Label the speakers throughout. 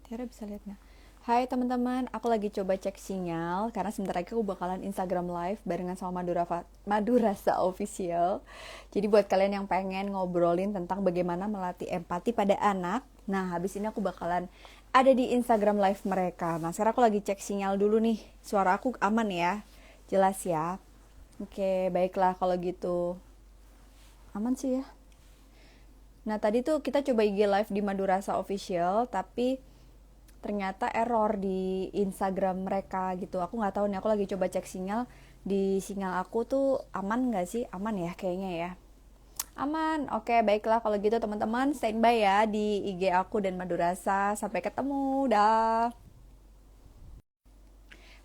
Speaker 1: Tiara bisa lihat nggak? Hai teman-teman, aku lagi coba cek sinyal karena sebentar lagi aku bakalan Instagram live barengan sama Madurasa Official. Jadi buat kalian yang pengen ngobrolin tentang bagaimana melatih empati pada anak, nah habis ini aku bakalan ada di Instagram live mereka. Nah sekarang aku lagi cek sinyal dulu nih, suara aku aman ya? Jelas ya? Oke, baiklah kalau gitu. Aman sih ya? Nah tadi tuh kita coba IG live di Madurasa Official, tapi ternyata error di Instagram mereka gitu. Aku nggak tahu nih, aku lagi coba cek sinyal. Di sinyal aku tuh aman nggak sih? Aman ya kayaknya ya. Aman. Oke, baiklah kalau gitu teman-teman standby ya di IG aku dan Madurasa. Sampai ketemu. Dah.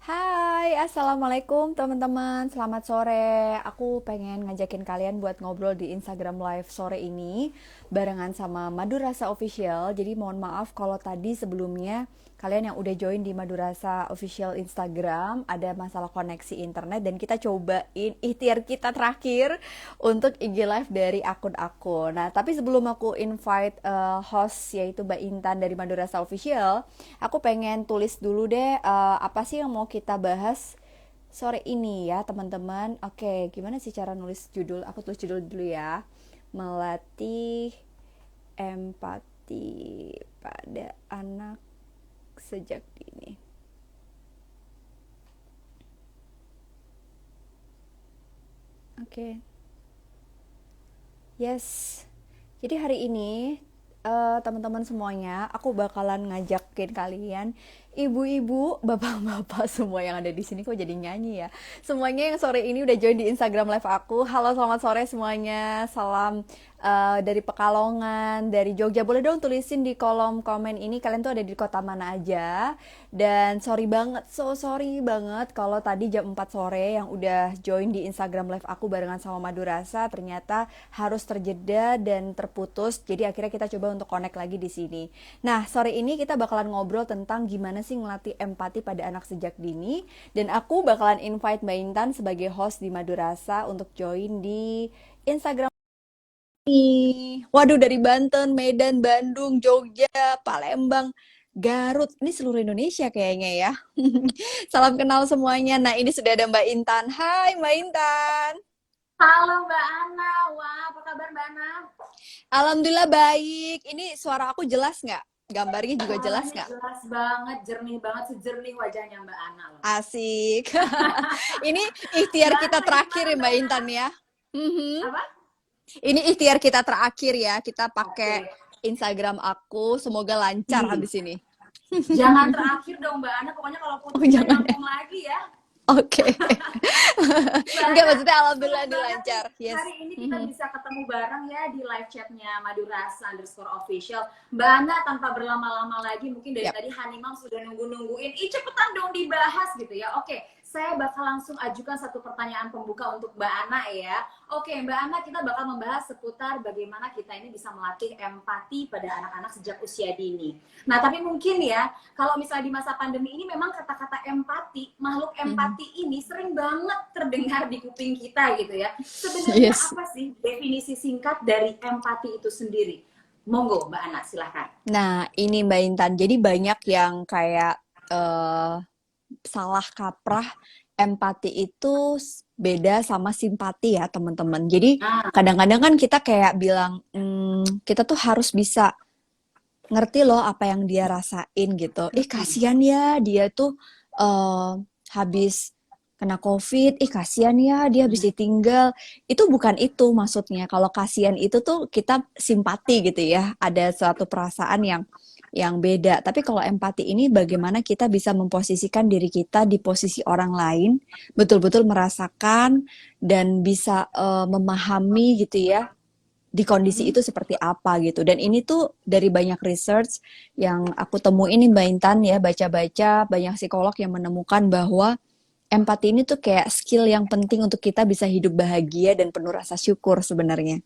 Speaker 1: Hai, assalamualaikum teman-teman. Selamat sore. Aku pengen ngajakin kalian buat ngobrol di Instagram Live sore ini barengan sama Madurasa Official. Jadi mohon maaf kalau tadi sebelumnya kalian yang udah join di Madurasa Official Instagram ada masalah koneksi internet dan kita cobain ikhtiar kita terakhir untuk IG Live dari akun aku. Nah, tapi sebelum aku invite host yaitu Mbak Intan dari Madurasa Official, aku pengen tulis dulu deh apa sih yang mau kita bahas sore ini ya teman-teman. Oke, gimana sih cara nulis judul? Aku tulis judul dulu ya. Melatih empati pada anak sejak dini. Oke. Yes. Jadi hari ini teman-teman semuanya, aku bakalan ngajakin kalian ibu-ibu, bapak-bapak semua yang ada di sini kok jadi nyanyi ya. Semuanya yang sore ini udah join di Instagram live aku. Halo, selamat sore semuanya. Salam dari Pekalongan, dari Jogja. Boleh dong tulisin di kolom komen ini kalian tuh ada di kota mana aja. Dan sorry banget, so sorry banget kalau tadi jam 4 sore yang udah join di Instagram live aku barengan sama Madurasa ternyata harus terjeda dan terputus. Jadi akhirnya kita coba untuk connect lagi di sini. Nah, sore ini kita bakalan ngobrol tentang gimana sih ngelatih empati pada anak sejak dini dan aku bakalan invite Mbak Intan sebagai host di Madurasa untuk join di Instagram nih. Waduh, dari Banten, Medan, Bandung, Jogja, Palembang, Garut. Ini seluruh Indonesia kayaknya ya. Salam kenal semuanya. Nah, ini sudah ada Mbak Intan. Hai Mbak Intan.
Speaker 2: Halo Mbak Ana, wah apa kabar Mbak Ana?
Speaker 1: Alhamdulillah baik. Ini suara aku jelas nggak? Gambarnya juga jelas
Speaker 2: Suaranya
Speaker 1: nggak?
Speaker 2: jelas banget, jernih banget, sejernih wajahnya Mbak Ana loh.
Speaker 1: Asik. Ini ikhtiar
Speaker 2: Mbak
Speaker 1: kita
Speaker 2: Ana lagi di
Speaker 1: terakhir
Speaker 2: mana
Speaker 1: ya
Speaker 2: Mbak
Speaker 1: Mbak
Speaker 2: Ana?
Speaker 1: Intan ya. Mhm.
Speaker 2: Apa?
Speaker 1: Ini ikhtiar kita terakhir ya. Kita pakai
Speaker 2: Oke.
Speaker 1: Instagram aku. Semoga lancar
Speaker 2: Ih,
Speaker 1: habis ini.
Speaker 2: jangan terakhir dong Mbak Ana, pokoknya kalau
Speaker 1: Oh
Speaker 2: putus kita
Speaker 1: jangan ya.
Speaker 2: nyambung lagi ya.
Speaker 1: Oke.
Speaker 2: Mbak
Speaker 1: Enggak
Speaker 2: Ana,
Speaker 1: maksudnya alhamdulillah
Speaker 2: senang
Speaker 1: ini
Speaker 2: banget nih
Speaker 1: lancar. Yes.
Speaker 2: hari ini kita
Speaker 1: Mhm.
Speaker 2: bisa ketemu bareng ya di live chatnya Madurasa_official. Mbak Ana tanpa berlama-lama lagi, mungkin dari
Speaker 1: Yap.
Speaker 2: tadi Hanimam sudah nunggu-nungguin, ih cepetan dong dibahas gitu ya. Oke, saya bakal langsung ajukan satu pertanyaan pembuka untuk Mbak Ana ya. Oke, Mbak Ana, kita bakal membahas seputar bagaimana kita ini bisa melatih empati pada anak-anak sejak usia dini. Nah, tapi mungkin ya, kalau misalnya di masa pandemi ini memang kata-kata empati, makhluk
Speaker 1: Mhm.
Speaker 2: empati ini sering banget terdengar di kuping kita gitu ya. Sebenarnya
Speaker 1: Yes.
Speaker 2: apa sih definisi singkat dari empati itu sendiri? Monggo Mbak Ana, silahkan.
Speaker 1: Nah, ini Mbak Intan. Jadi banyak yang kayak eh salah kaprah empati itu beda sama simpati ya teman-teman. Jadi
Speaker 2: Ah,
Speaker 1: kadang-kadang kan kita kayak bilang kita tuh harus bisa ngerti loh apa yang dia rasain gitu. Kasihan ya dia tuh eh, habis kena COVID. Kasihan ya dia habis ditinggal. Itu bukan itu maksudnya. Kalau kasihan itu tuh kita simpati gitu ya. Ada suatu perasaan yang beda. Tapi kalau empati ini bagaimana kita bisa memposisikan diri kita di posisi orang lain, betul-betul merasakan dan bisa memahami gitu ya di kondisi itu seperti apa gitu. Dan ini tuh dari banyak research yang aku temuin nih Mbak Intan ya, baca-baca banyak psikolog yang menemukan bahwa empati ini tuh kayak skill yang penting untuk kita bisa hidup bahagia dan penuh rasa syukur sebenarnya.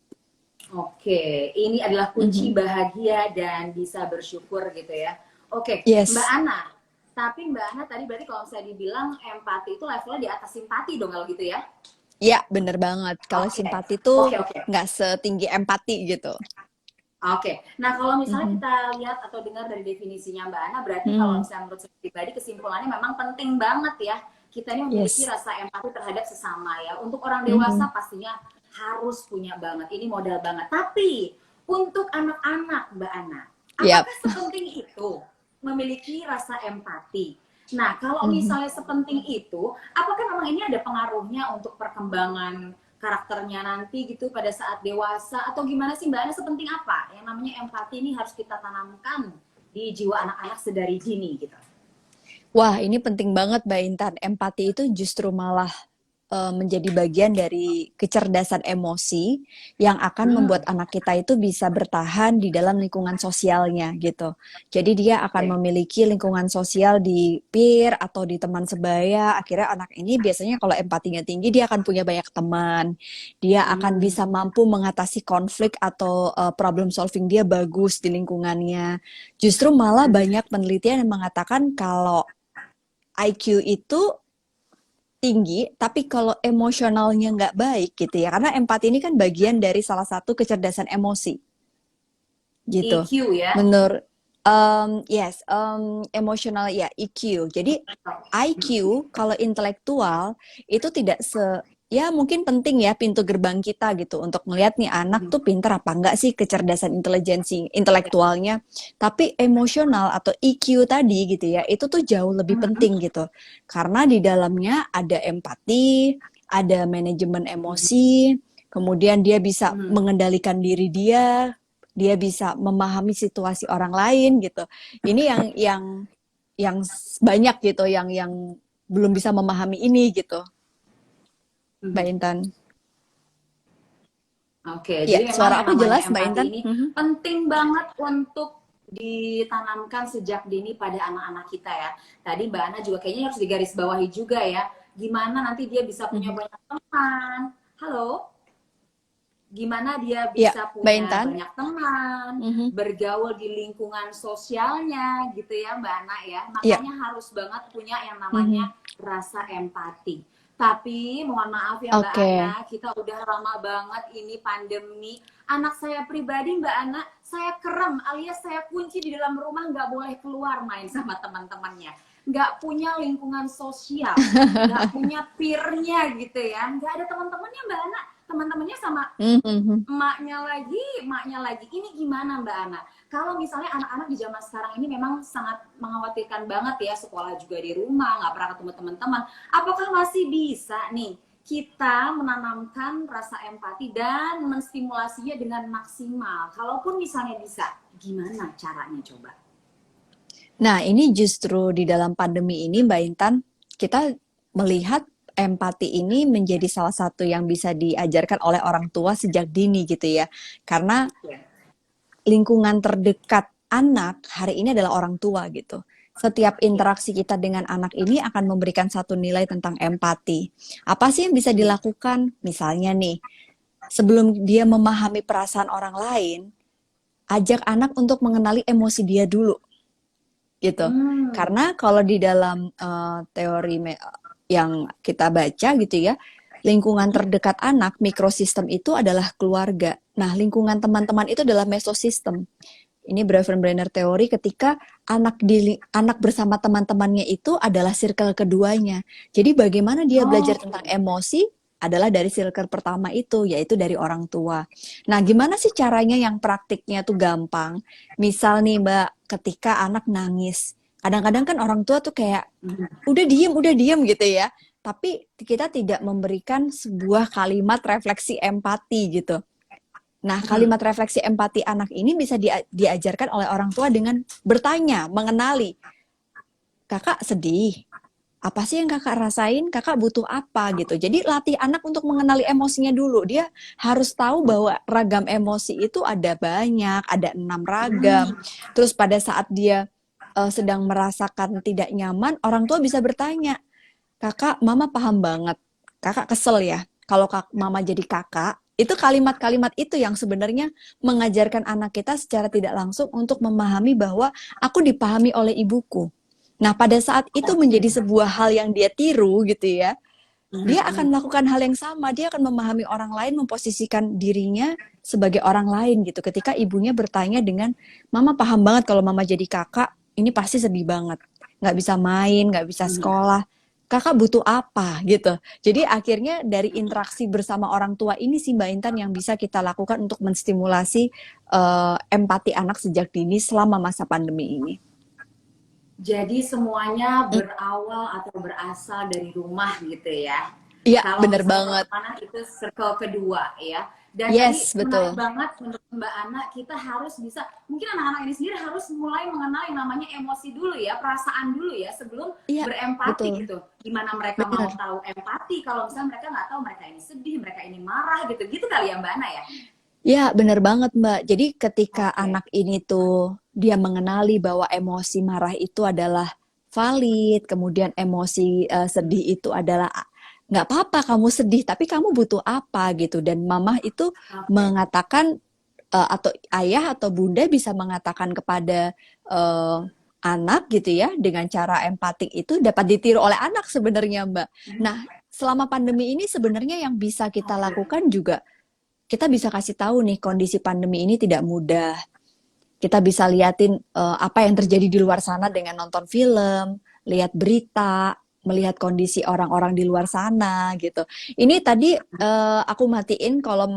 Speaker 2: oke, ini adalah kunci
Speaker 1: Mhm.
Speaker 2: bahagia dan bisa bersyukur gitu ya. Oke, Mbak
Speaker 1: Yes.
Speaker 2: Ana. Tapi Mbak Ana tadi berarti kalau misalnya dibilang empati itu levelnya di atas simpati dong kalau gitu ya?
Speaker 1: Ya, bener banget. Kalau
Speaker 2: Oke,
Speaker 1: simpati tuh
Speaker 2: oke, oke.
Speaker 1: nggak setinggi empati gitu.
Speaker 2: Oke, nah kalau misalnya
Speaker 1: Mhm.
Speaker 2: kita lihat atau dengar dari definisinya Mbak Ana, berarti kalau
Speaker 1: Mhm.
Speaker 2: misalnya menurut saya pribadi kesimpulannya memang penting banget ya kita ini memiliki
Speaker 1: Yes.
Speaker 2: rasa empati terhadap sesama ya. Untuk orang
Speaker 1: Mhm.
Speaker 2: dewasa pastinya harus punya banget, ini modal banget. Tapi untuk anak-anak Mbak Ana,
Speaker 1: Yap.
Speaker 2: apakah sepenting itu memiliki rasa empati? Nah, kalau
Speaker 1: Mhm.
Speaker 2: misalnya sepenting itu, apakah memang ini ada pengaruhnya untuk perkembangan karakternya nanti gitu pada saat dewasa atau gimana sih Mbak Ana, sepenting apa yang namanya empati ini harus kita tanamkan di jiwa anak-anak sedari dini gitu.
Speaker 1: Wah, ini penting banget, Mbak Intan. Empati itu justru malah menjadi bagian dari kecerdasan emosi yang akan membuat
Speaker 2: Hmm,
Speaker 1: anak kita itu bisa bertahan di dalam lingkungan sosialnya gitu. Jadi dia
Speaker 2: oke.
Speaker 1: akan memiliki lingkungan sosial di peer atau di teman sebaya. Akhirnya anak ini biasanya kalau empatinya tinggi dia akan punya banyak teman. Dia akan
Speaker 2: Hmm,
Speaker 1: bisa mampu mengatasi konflik atau problem solving dia bagus di lingkungannya. Justru malah banyak penelitian yang mengatakan kalau IQ itu tinggi, tapi kalau emosionalnya nggak baik gitu ya, karena empati ini kan bagian dari salah satu kecerdasan emosi gitu.
Speaker 2: EQ ya.
Speaker 1: Menurut yes, emosional ya EQ. Jadi IQ kalau intelektual itu tidak ya mungkin penting ya pintu gerbang kita gitu untuk melihat nih anak tuh pinter apa enggak sih kecerdasan intelijensi intelektualnya. Tapi emosional atau EQ tadi gitu ya, itu tuh jauh lebih penting gitu. Karena di dalamnya ada empati, ada manajemen emosi, kemudian dia bisa mengendalikan diri dia bisa memahami situasi orang lain gitu. Ini yang banyak gitu yang belum bisa memahami ini gitu, Mbak Intan.
Speaker 2: Oke,
Speaker 1: Ya,
Speaker 2: jadi memang
Speaker 1: suara
Speaker 2: yang
Speaker 1: aku
Speaker 2: namanya
Speaker 1: jelas, Mbak
Speaker 2: empati
Speaker 1: Intan?
Speaker 2: ini
Speaker 1: Mhm.
Speaker 2: penting banget untuk ditanamkan sejak dini pada anak-anak kita ya. Tadi Mbak Ana juga kayaknya harus digarisbawahi juga ya. Gimana nanti dia bisa punya
Speaker 1: Mhm.
Speaker 2: banyak teman. Halo? Gimana dia
Speaker 1: Ya,
Speaker 2: bisa
Speaker 1: Mbak
Speaker 2: punya
Speaker 1: Intan.
Speaker 2: banyak teman,
Speaker 1: Mhm.
Speaker 2: bergaul di lingkungan sosialnya gitu ya Mbak Ana ya.
Speaker 1: Ya.
Speaker 2: Makanya harus banget punya yang
Speaker 1: Mhm.
Speaker 2: namanya rasa empati. Tapi mohon maaf ya Mbak Ana,
Speaker 1: Oke.
Speaker 2: kita udah lama banget ini pandemi. Anak saya pribadi Mbak Ana, saya kerem alias saya kunci di dalam rumah, nggak boleh keluar main sama teman-temannya. Nggak punya lingkungan sosial, nggak punya peernya gitu ya. Nggak ada teman-temannya Mbak Ana, teman-temannya sama
Speaker 1: Mhm.
Speaker 2: emaknya lagi. Ini gimana Mbak Ana? Kalau misalnya anak-anak di zaman sekarang ini memang sangat mengkhawatirkan banget ya, sekolah juga di rumah, nggak pernah ketemu teman-teman. Apakah masih bisa nih kita menanamkan rasa empati dan menstimulasinya dengan maksimal? Kalaupun misalnya bisa, gimana caranya coba?
Speaker 1: Nah, ini justru di dalam pandemi ini, Mbak Intan, kita melihat empati ini menjadi salah satu yang bisa diajarkan oleh orang tua sejak dini gitu ya. Karena
Speaker 2: Ya.
Speaker 1: lingkungan terdekat anak hari ini adalah orang tua gitu. Setiap
Speaker 2: Ya.
Speaker 1: interaksi kita dengan anak ini akan memberikan satu nilai tentang empati. Apa sih yang bisa
Speaker 2: Hmm.
Speaker 1: dilakukan? Misalnya nih, sebelum dia memahami perasaan orang lain, ajak anak untuk mengenali emosi dia dulu gitu.
Speaker 2: Hmm.
Speaker 1: Karena kalau di dalam teori yang kita baca gitu ya, lingkungan terdekat anak, mikrosistem itu adalah keluarga. Nah, lingkungan teman-teman itu adalah mesosistem. Ini Brenner teori ketika anak bersama teman-temannya itu adalah circle keduanya. Jadi bagaimana dia belajar tentang
Speaker 2: Oke.
Speaker 1: emosi adalah dari circle pertama itu, yaitu dari orang tua. Nah, gimana sih caranya yang praktiknya tuh gampang? Misal nih Mbak, ketika anak nangis, kadang-kadang kan orang tua tuh kayak
Speaker 2: Hmm.
Speaker 1: udah diem gitu ya. Tapi kita tidak memberikan sebuah kalimat refleksi empati gitu. Nah,
Speaker 2: Hmm.
Speaker 1: kalimat refleksi empati anak ini bisa diajarkan oleh orang tua dengan bertanya, mengenali, kakak sedih, apa sih yang kakak rasain, kakak butuh apa gitu. Jadi latih anak untuk mengenali emosinya dulu. Dia harus tahu bahwa ragam emosi itu ada banyak, ada 6 ragam.
Speaker 2: Hmm.
Speaker 1: Terus pada saat dia sedang merasakan tidak nyaman, orang tua bisa bertanya, kakak, mama paham banget. Kakak kesel ya. Kalau mama jadi kakak, itu kalimat-kalimat itu yang sebenarnya mengajarkan anak kita secara tidak langsung untuk memahami bahwa aku dipahami oleh ibuku. Nah, pada saat itu
Speaker 2: Oke.
Speaker 1: menjadi sebuah hal yang dia tiru gitu ya. dia akan melakukan hal yang sama. Dia akan memahami orang lain, memposisikan dirinya sebagai orang lain gitu. Ketika ibunya bertanya dengan, mama paham banget kalau mama jadi kakak, ini pasti sedih banget. Nggak bisa main, nggak bisa sekolah. Kakak butuh apa gitu. Jadi akhirnya dari interaksi bersama orang tua ini sih Mbak Intan yang bisa kita lakukan untuk menstimulasi empati anak sejak dini selama masa pandemi ini.
Speaker 2: Jadi semuanya berawal atau berasal dari rumah gitu ya.
Speaker 1: Iya,
Speaker 2: Kalau
Speaker 1: bener
Speaker 2: misalnya
Speaker 1: banget.
Speaker 2: pertemanan itu circle kedua ya. Dan tadi
Speaker 1: Yes,
Speaker 2: menarik
Speaker 1: betul.
Speaker 2: banget menurut Mbak Ana, kita harus bisa, mungkin anak-anak ini sendiri harus mulai mengenal yang namanya emosi dulu ya, perasaan dulu ya, sebelum
Speaker 1: Iya,
Speaker 2: berempati
Speaker 1: betul.
Speaker 2: gitu. Gimana mereka mau
Speaker 1: Bener.
Speaker 2: tahu empati kalau misalnya mereka nggak tahu mereka ini sedih, mereka ini marah gitu. Gitu kali ya Mbak Ana ya?
Speaker 1: Ya, bener banget, Mbak. Jadi ketika
Speaker 2: Oke.
Speaker 1: anak ini tuh dia mengenali bahwa emosi marah itu adalah valid, kemudian emosi sedih itu adalah nggak apa-apa kamu sedih, tapi kamu butuh apa gitu. Dan mama itu
Speaker 2: Oke.
Speaker 1: mengatakan atau ayah atau bunda bisa mengatakan kepada eh, anak gitu ya dengan cara empatik itu dapat ditiru oleh anak sebenarnya, Mbak. Nah, selama pandemi ini sebenarnya yang bisa kita
Speaker 2: Oke.
Speaker 1: lakukan juga kita bisa kasih tahu nih kondisi pandemi ini tidak mudah. Kita bisa liatin apa yang terjadi di luar sana dengan nonton film, lihat berita, melihat kondisi orang-orang di luar sana gitu. Ini tadi aku matiin kolom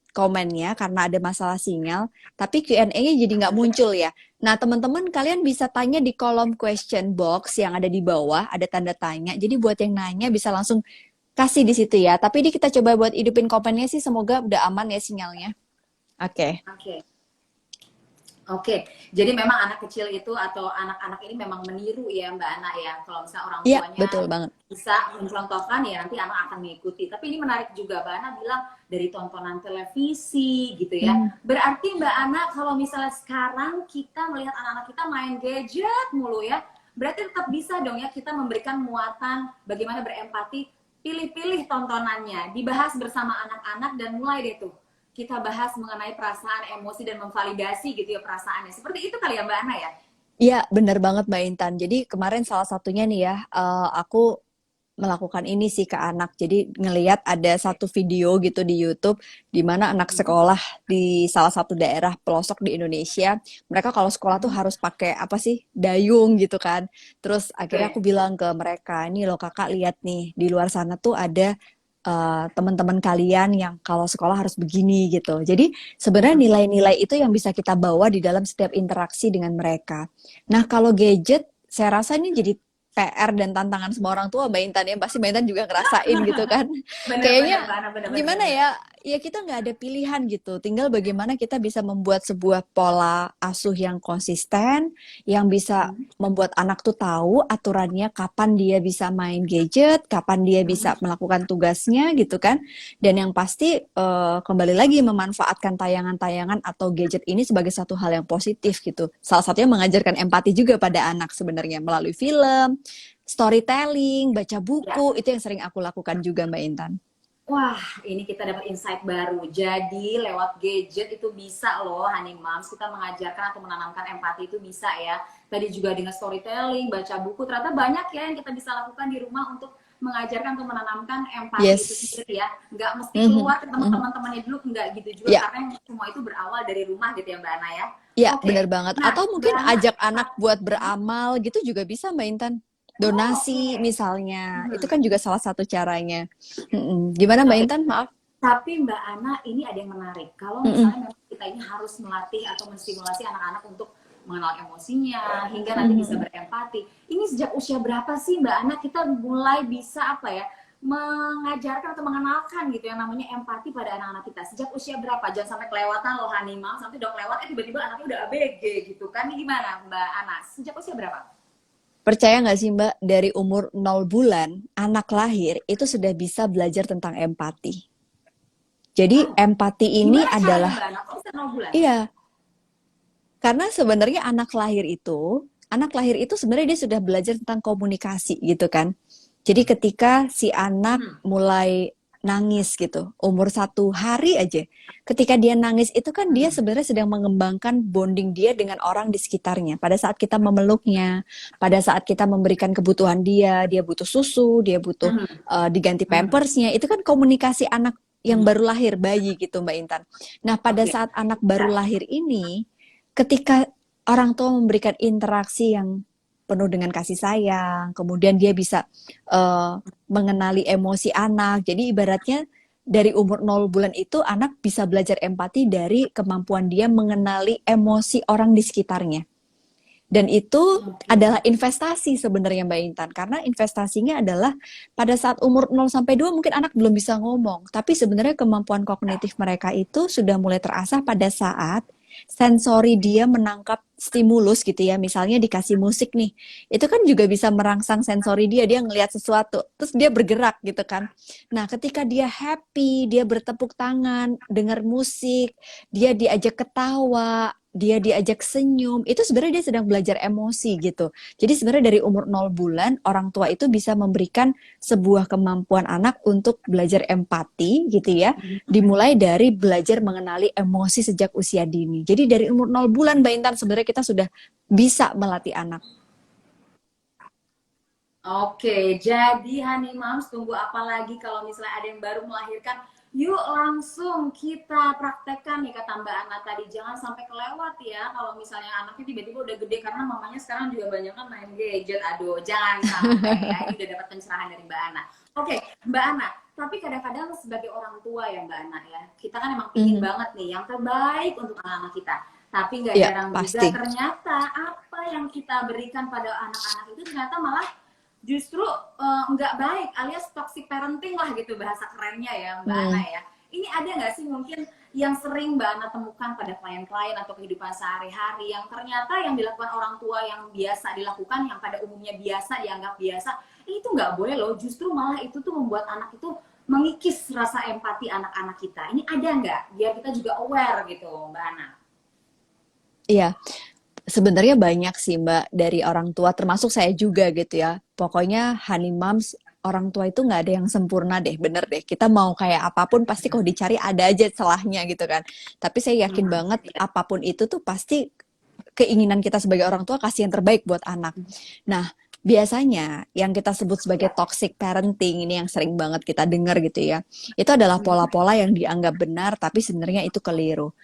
Speaker 1: komennya karena ada masalah sinyal, tapi Q&A-nya jadi nggak muncul ya. Nah, teman-teman kalian bisa tanya di kolom question box yang ada di bawah, ada tanda tanya. Jadi buat yang nanya bisa langsung kasih di situ ya. Tapi ini kita coba buat hidupin komennya sih, semoga udah aman ya sinyalnya. Oke.
Speaker 2: Oke. Oke, jadi memang anak kecil itu atau anak-anak ini memang meniru ya Mbak Ana ya. Kalau misalnya orang
Speaker 1: Iya,
Speaker 2: tuanya
Speaker 1: betul banget.
Speaker 2: bisa mencontohkan ya nanti anak akan mengikuti. Tapi ini menarik juga Mbak Ana bilang dari tontonan televisi gitu ya.
Speaker 1: Hmm.
Speaker 2: Berarti Mbak Ana kalau misalnya sekarang kita melihat anak-anak kita main gadget mulu ya, berarti tetap bisa dong ya kita memberikan muatan bagaimana berempati, pilih-pilih tontonannya, dibahas bersama anak-anak dan mulai deh tuh kita bahas mengenai perasaan, emosi, dan memvalidasi gitu ya perasaannya. Seperti itu kali ya Mbak Ana ya?
Speaker 1: Iya, bener banget Mbak Intan. Jadi kemarin salah satunya nih ya, aku melakukan ini sih ke anak. Jadi ngelihat ada satu video gitu di YouTube di mana anak sekolah di salah satu daerah pelosok di Indonesia, mereka kalau sekolah tuh harus pakai apa sih? Dayung gitu kan. Terus akhirnya aku
Speaker 2: Oke.
Speaker 1: bilang ke mereka, "Ini loh Kakak lihat nih, di luar sana tuh ada teman-teman kalian yang kalau sekolah harus begini gitu." Jadi sebenarnya nilai-nilai itu yang bisa kita bawa di dalam setiap interaksi dengan mereka. Nah, kalau gadget, saya rasa ini jadi PR dan tantangan semua orang tua Mbak Intan ya. Pasti Mbak Intan juga ngerasain gitu kan.
Speaker 2: Bener-bener
Speaker 1: Kayaknya
Speaker 2: Mbak Ana, bener-bener
Speaker 1: gimana
Speaker 2: bener.
Speaker 1: ya? Ya kita nggak ada pilihan gitu. Tinggal bagaimana kita bisa membuat sebuah pola asuh yang konsisten, yang bisa membuat anak tuh tahu aturannya kapan dia bisa main gadget, kapan dia bisa melakukan tugasnya gitu kan. Dan yang pasti kembali lagi memanfaatkan tayangan-tayangan atau gadget ini sebagai satu hal yang positif gitu. Salah satunya mengajarkan empati juga pada anak sebenarnya melalui film, storytelling, baca
Speaker 2: Ya.
Speaker 1: buku, itu yang sering aku lakukan juga Mbak Intan.
Speaker 2: Wah, ini kita dapat insight baru. Jadi lewat gadget itu bisa loh, Honey Moms, kita mengajarkan atau menanamkan empati itu bisa ya. Tadi juga dengan storytelling, baca buku, ternyata banyak ya yang kita bisa lakukan di rumah untuk mengajarkan atau menanamkan empati itu
Speaker 1: Yes.
Speaker 2: sendiri ya. Nggak mesti
Speaker 1: Mhm,
Speaker 2: keluar ke
Speaker 1: mhm.
Speaker 2: teman-temannya dulu, nggak gitu juga.
Speaker 1: Ya,
Speaker 2: Karena semua itu berawal dari rumah gitu ya Mbak Ana ya.
Speaker 1: ya benar
Speaker 2: Oke,
Speaker 1: banget.
Speaker 2: nah
Speaker 1: Atau
Speaker 2: Mbak
Speaker 1: mungkin
Speaker 2: Ana,
Speaker 1: ajak anak buat beramal gitu juga bisa Mbak Intan.
Speaker 2: oh oke.
Speaker 1: Donasi misalnya, itu
Speaker 2: Mhm.
Speaker 1: kan juga salah satu caranya. Gimana Mbak
Speaker 2: Oke.
Speaker 1: Intan? Maaf.
Speaker 2: Tapi Mbak Ana, ini ada yang menarik. Kalau
Speaker 1: Mm-mm.
Speaker 2: misalnya memang kita ini harus melatih atau menstimulasi anak-anak untuk mengenal emosinya, hingga nanti bisa
Speaker 1: Mhm.
Speaker 2: berempati. Ini sejak usia berapa sih Mbak Ana kita mulai bisa apa ya, mengajarkan atau mengenalkan gitu yang namanya empati pada anak-anak kita? Sejak usia berapa? Jangan sampai kelewatan loh Hanima, sampai udah kelewat, tiba-tiba anaknya udah ABG gitu kan. Ini gimana Mbak Ana? Sejak usia berapa?
Speaker 1: Percaya nggak sih Mbak, dari umur 0 bulan, anak lahir itu sudah bisa belajar tentang empati. Jadi
Speaker 2: Wow,
Speaker 1: empati ini
Speaker 2: gimana caranya
Speaker 1: adalah,
Speaker 2: Mbak Ana? Kok bisa 0 bulan?
Speaker 1: iya, karena sebenarnya anak lahir itu sebenarnya dia sudah belajar tentang komunikasi gitu kan. Jadi ketika si anak
Speaker 2: Hmm.
Speaker 1: mulai nangis gitu, umur 1 hari aja. Ketika dia nangis itu kan dia sebenarnya sedang mengembangkan bonding dia dengan orang di sekitarnya. Pada saat kita memeluknya, pada saat kita memberikan kebutuhan dia butuh susu, dia butuh
Speaker 2: Mhm.
Speaker 1: diganti
Speaker 2: Mhm.
Speaker 1: pampersnya, itu kan komunikasi anak yang
Speaker 2: Mhm.
Speaker 1: baru lahir, bayi gitu Mbak Intan. Nah pada
Speaker 2: Oke.
Speaker 1: saat anak baru
Speaker 2: Ya.
Speaker 1: lahir ini, ketika orang tua memberikan interaksi yang penuh dengan kasih sayang, kemudian dia bisa eh, mengenali emosi anak. Jadi ibaratnya dari umur 0 bulan itu anak bisa belajar empati dari kemampuan dia mengenali emosi orang di sekitarnya. Dan itu
Speaker 2: Oke.
Speaker 1: adalah investasi sebenarnya Mbak Intan. Karena investasinya adalah pada saat umur 0 sampai 2 mungkin anak belum bisa ngomong. Tapi sebenarnya kemampuan kognitif mereka itu sudah mulai terasah pada saat sensori dia menangkap stimulus gitu ya. Misalnya dikasih musik nih. Itu kan juga bisa merangsang sensori dia. Dia ngelihat sesuatu. Terus dia bergerak gitu kan. Nah ketika dia happy, dia bertepuk tangan, dengar musik, dia diajak ketawa, dia diajak senyum, itu sebenarnya dia sedang belajar emosi gitu. Jadi sebenarnya dari umur 0 bulan, orang tua itu bisa memberikan sebuah kemampuan anak untuk belajar empati gitu ya. Dimulai dari belajar mengenali emosi sejak usia dini. Jadi dari umur 0 bulan Mbak Intan sebenarnya kita sudah bisa melatih anak.
Speaker 2: Oke, jadi Honey Moms tunggu apa lagi kalau misalnya ada yang baru melahirkan, yuk langsung kita praktekkan nih kata Mbak Ana tadi. Jangan sampai kelewat ya kalau misalnya anaknya tiba-tiba udah gede karena mamanya sekarang juga banyak kan main gadget. Aduh, jangan sampai ya. Ini udah dapat pencerahan dari Mbak Ana. Oke, Mbak Ana, tapi kadang-kadang sebagai orang tua ya Mbak Ana ya, kita kan emang pingin
Speaker 1: Mhm.
Speaker 2: banget nih yang terbaik untuk anak-anak kita. Tapi nggak
Speaker 1: Iya,
Speaker 2: jarang juga
Speaker 1: pasti.
Speaker 2: ternyata apa yang kita berikan pada anak-anak itu ternyata malah justru nggak baik alias toxic parenting lah gitu bahasa kerennya ya Mbak Ana
Speaker 1: Hmm.
Speaker 2: ya. Ini ada nggak sih mungkin yang sering Mbak Ana temukan pada klien-klien atau kehidupan sehari-hari yang ternyata yang dilakukan orang tua yang biasa dilakukan, yang pada umumnya biasa dianggap biasa, itu nggak boleh loh. Justru malah itu tuh membuat anak itu mengikis rasa empati anak-anak kita. Ini ada nggak? Biar kita juga aware gitu Mbak Ana.
Speaker 1: Iya, sebenarnya banyak sih Mbak dari orang tua, termasuk saya juga gitu ya. Pokoknya honey moms, orang tua itu nggak ada yang sempurna deh, bener deh. Kita mau kayak apapun pasti kalau dicari ada aja salahnya gitu kan. Tapi saya yakin
Speaker 2: Hmm.
Speaker 1: banget apapun itu tuh pasti keinginan kita sebagai orang tua kasih yang terbaik buat anak. Nah, biasanya yang kita sebut sebagai toxic parenting ini yang sering banget kita dengar gitu ya. Itu adalah pola-pola yang dianggap benar tapi sebenarnya itu keliru.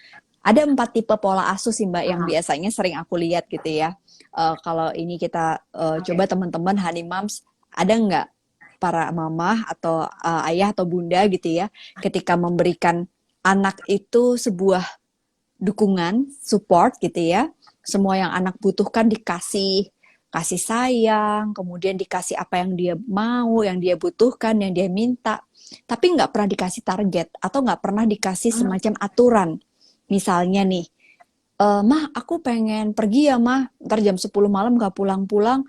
Speaker 1: Ada 4 tipe pola asuh sih Mbak yang
Speaker 2: Aha.
Speaker 1: biasanya sering aku lihat gitu ya. Kalau ini kita coba
Speaker 2: Oke.
Speaker 1: teman-teman honey moms, ada nggak para mama atau ayah atau bunda gitu ya, ketika memberikan anak itu sebuah dukungan, support gitu ya, semua yang anak butuhkan dikasih, kasih sayang, kemudian dikasih apa yang dia mau, yang dia butuhkan, yang dia minta, tapi nggak pernah dikasih target atau nggak pernah dikasih
Speaker 2: Hmm.
Speaker 1: semacam aturan. Misalnya nih, mah aku pengen pergi ya mah, ntar jam 10 malam gak pulang-pulang.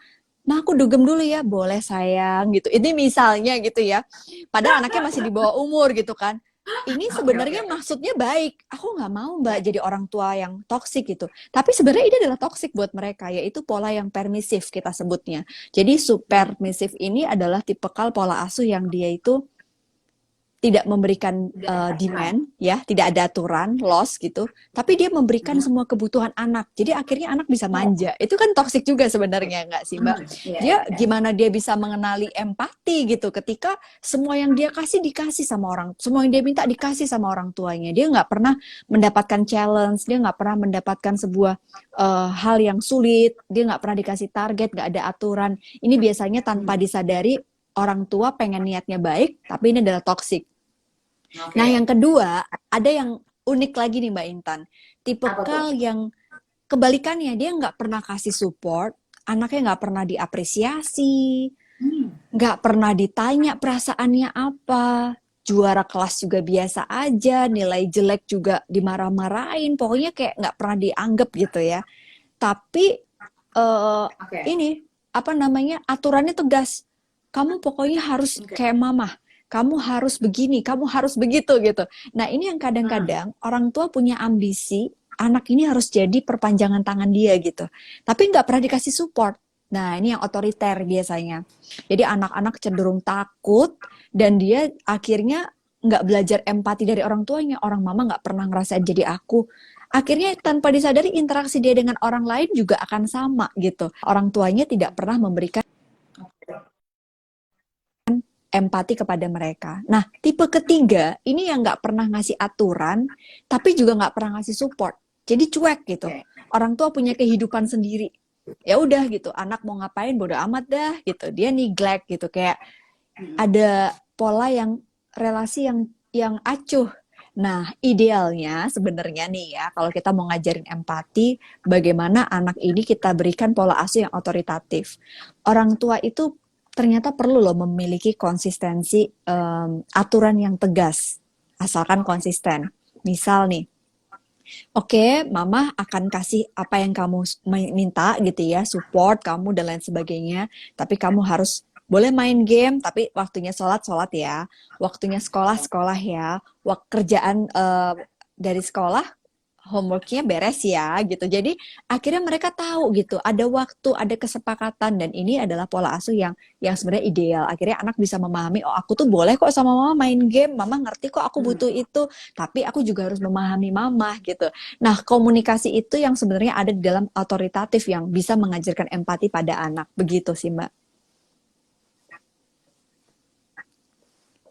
Speaker 1: Nah aku dugem dulu ya, boleh sayang gitu. Ini misalnya gitu ya. Padahal anaknya masih di bawah umur gitu kan. Ini
Speaker 2: Oke, oke,
Speaker 1: sebenarnya
Speaker 2: oke.
Speaker 1: maksudnya baik. Aku nggak mau mbak jadi orang tua yang toksik gitu. Tapi sebenarnya ini adalah toksik buat mereka, yaitu pola yang permisif kita sebutnya. Jadi
Speaker 2: Hmm.
Speaker 1: subpermisif ini adalah tipikal pola asuh yang dia itu tidak memberikan
Speaker 2: Udah ada aturan.
Speaker 1: demand ya, tidak ada aturan, loss gitu, tapi dia memberikan
Speaker 2: Hmm.
Speaker 1: semua kebutuhan anak. Jadi akhirnya anak bisa
Speaker 2: Oh,
Speaker 1: manja. Itu kan toksik juga sebenarnya nggak sih Mbak?
Speaker 2: iya, iya,
Speaker 1: Dia
Speaker 2: iya.
Speaker 1: gimana dia bisa mengenali empati gitu ketika semua yang dia kasih dikasih sama orang, semua yang dia minta dikasih sama orang tuanya. Dia nggak pernah mendapatkan challenge, dia nggak pernah mendapatkan sebuah hal yang sulit, dia nggak pernah dikasih target, nggak ada aturan. Ini biasanya tanpa
Speaker 2: Hmm.
Speaker 1: disadari orang tua pengen niatnya baik, tapi ini adalah toksik. Nah, yang
Speaker 2: Oke.
Speaker 1: kedua, ada yang unik lagi nih Mbak Intan.
Speaker 2: Apa tuh?
Speaker 1: Tipikal yang kebalikannya, dia nggak pernah kasih support, anaknya nggak pernah diapresiasi,
Speaker 2: Hmm.
Speaker 1: nggak pernah ditanya perasaannya apa, juara kelas juga biasa aja, nilai jelek juga dimarah-marahin, pokoknya kayak nggak pernah dianggap gitu ya. Tapi eh,
Speaker 2: Oke.
Speaker 1: ini apa namanya aturannya tegas. Kamu pokoknya harus
Speaker 2: Oke.
Speaker 1: kayak mama. Kamu harus begini, kamu harus begitu gitu. Nah ini yang
Speaker 2: Hmm.
Speaker 1: kadang-kadang orang tua punya ambisi anak ini harus jadi perpanjangan tangan dia gitu. Tapi nggak pernah dikasih support. Nah ini yang otoriter biasanya. Jadi anak-anak cenderung takut dan dia akhirnya nggak belajar empati dari orang tuanya, orang mama nggak pernah ngerasain jadi aku. Akhirnya tanpa disadari interaksi dia dengan orang lain juga akan sama gitu. Orang tuanya tidak pernah memberikan empati kepada mereka. Nah, tipe ketiga ini yang nggak pernah ngasih aturan, tapi juga nggak pernah ngasih support. Jadi cuek gitu. Orang tua punya kehidupan sendiri. Ya udah gitu, anak mau ngapain bodo amat dah gitu. Dia neglect gitu, kayak ada pola yang relasi yang acuh. Nah, idealnya sebenarnya nih ya, kalau kita mau ngajarin empati, bagaimana anak ini kita berikan pola asuh yang otoritatif. Orang tua itu ternyata perlu loh memiliki konsistensi aturan yang tegas, asalkan konsisten. Misal nih, oke, mama akan kasih apa yang kamu minta gitu ya, support kamu dan lain sebagainya. Tapi kamu harus boleh main game, tapi waktunya sholat ya, waktunya sekolah ya, kerjaan dari sekolah homeworknya beres ya gitu. Jadi akhirnya mereka tahu gitu, ada waktu, ada kesepakatan dan ini adalah pola asuh yang sebenarnya ideal. Akhirnya anak bisa memahami, oh aku tuh boleh kok sama mama main game, mama ngerti kok aku butuh itu, tapi aku juga harus memahami mama gitu. Nah, komunikasi itu yang sebenarnya ada di dalam otoritatif yang bisa mengajarkan empati pada anak. Begitu sih, Mbak.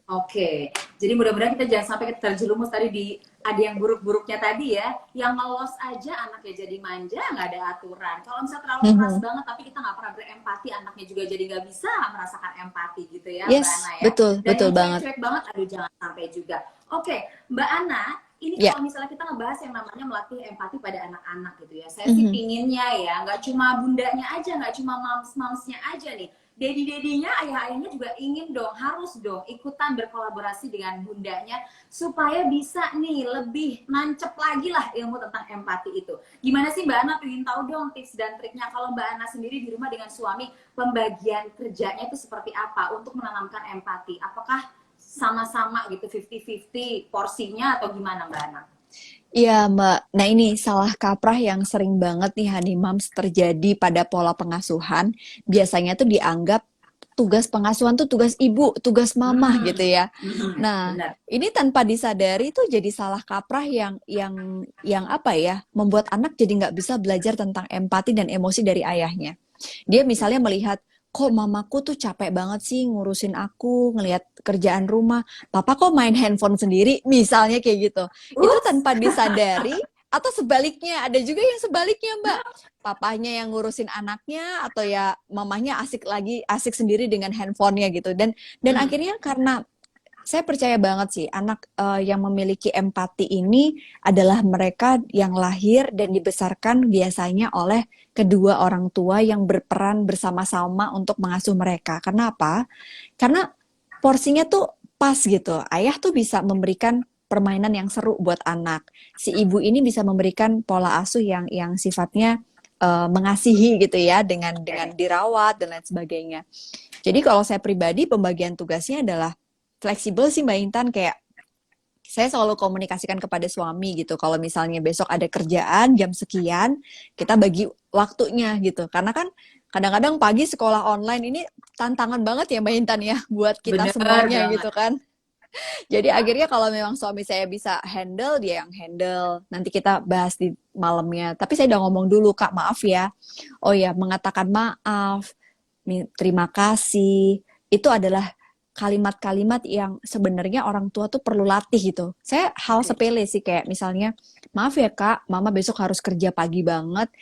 Speaker 2: Oke, jadi mudah-mudahan kita jangan sampai terjerumus tadi di ada yang buruk-buruknya tadi ya, yang ngelos aja anaknya jadi manja, nggak ada aturan. Kalau misalnya terlalu keras banget, tapi kita nggak pernah berempati, anaknya juga jadi nggak bisa merasakan empati gitu ya, Mbak Ana
Speaker 1: Yes,
Speaker 2: ya.
Speaker 1: betul,
Speaker 2: Dan
Speaker 1: betul
Speaker 2: yang
Speaker 1: banget.
Speaker 2: cuek-cuek banget, aduh jangan sampai juga. Oke, Mbak Ana, ini
Speaker 1: Ya.
Speaker 2: kalau misalnya kita ngebahas yang namanya melatih empati pada anak-anak gitu ya, saya sih
Speaker 1: Mhm.
Speaker 2: pinginnya ya, nggak cuma bundanya aja, nggak cuma moms-momsnya aja nih, dedi-dedinya, ayah-ayahnya juga ingin dong, harus dong ikutan berkolaborasi dengan bundanya supaya bisa nih lebih nancep lagi lah ilmu tentang empati itu. Gimana sih Mbak Ana, pengen tahu dong tips dan triknya kalau Mbak Ana sendiri di rumah dengan suami, pembagian kerjanya itu seperti apa untuk menanamkan empati? Apakah sama-sama gitu 50-50 porsinya atau gimana Mbak Ana?
Speaker 1: Iya, Mbak. Nah, ini salah kaprah yang sering banget nih honey moms terjadi pada pola pengasuhan. Biasanya tuh dianggap tugas pengasuhan tuh tugas ibu, tugas mama gitu ya. Nah,
Speaker 2: Benar.
Speaker 1: ini tanpa disadari tuh jadi salah kaprah yang apa ya, membuat anak jadi nggak bisa belajar tentang empati dan emosi dari ayahnya. Dia misalnya melihat, kok mamaku tuh capek banget sih ngurusin aku, ngelihat kerjaan rumah, papa kok main handphone sendiri, misalnya kayak gitu. Itu
Speaker 2: Ups.
Speaker 1: tanpa disadari, atau sebaliknya, ada juga yang sebaliknya Mbak, papanya yang ngurusin anaknya atau ya mamanya asik sendiri dengan handphonenya gitu. Dan akhirnya karena saya percaya banget sih anak yang memiliki empati ini adalah mereka yang lahir dan dibesarkan biasanya oleh kedua orang tua yang berperan bersama-sama untuk mengasuh mereka. Kenapa? Karena porsinya tuh pas gitu. Ayah tuh bisa memberikan permainan yang seru buat anak. Si ibu ini bisa memberikan pola asuh yang sifatnya mengasihi gitu ya, dengan dirawat dan lain sebagainya. Jadi kalau saya pribadi pembagian tugasnya adalah fleksibel sih Mbak Intan, kayak saya selalu komunikasikan kepada suami gitu. Kalau misalnya besok ada kerjaan jam sekian, kita bagi waktunya gitu. Karena kan kadang-kadang pagi sekolah online ini tantangan banget ya Mbak Intan ya buat kita
Speaker 2: Bener
Speaker 1: semuanya
Speaker 2: banget.
Speaker 1: gitu kan. Jadi akhirnya kalau memang suami saya bisa handle, dia yang handle. Nanti kita bahas di malamnya. Tapi saya udah ngomong dulu, Kak, maaf ya. Oh ya, mengatakan maaf, terima kasih, itu adalah kalimat-kalimat yang sebenarnya orang tua tuh perlu latih gitu. Saya hal sepele sih, kayak misalnya, maaf ya kak, mama besok harus kerja pagi banget,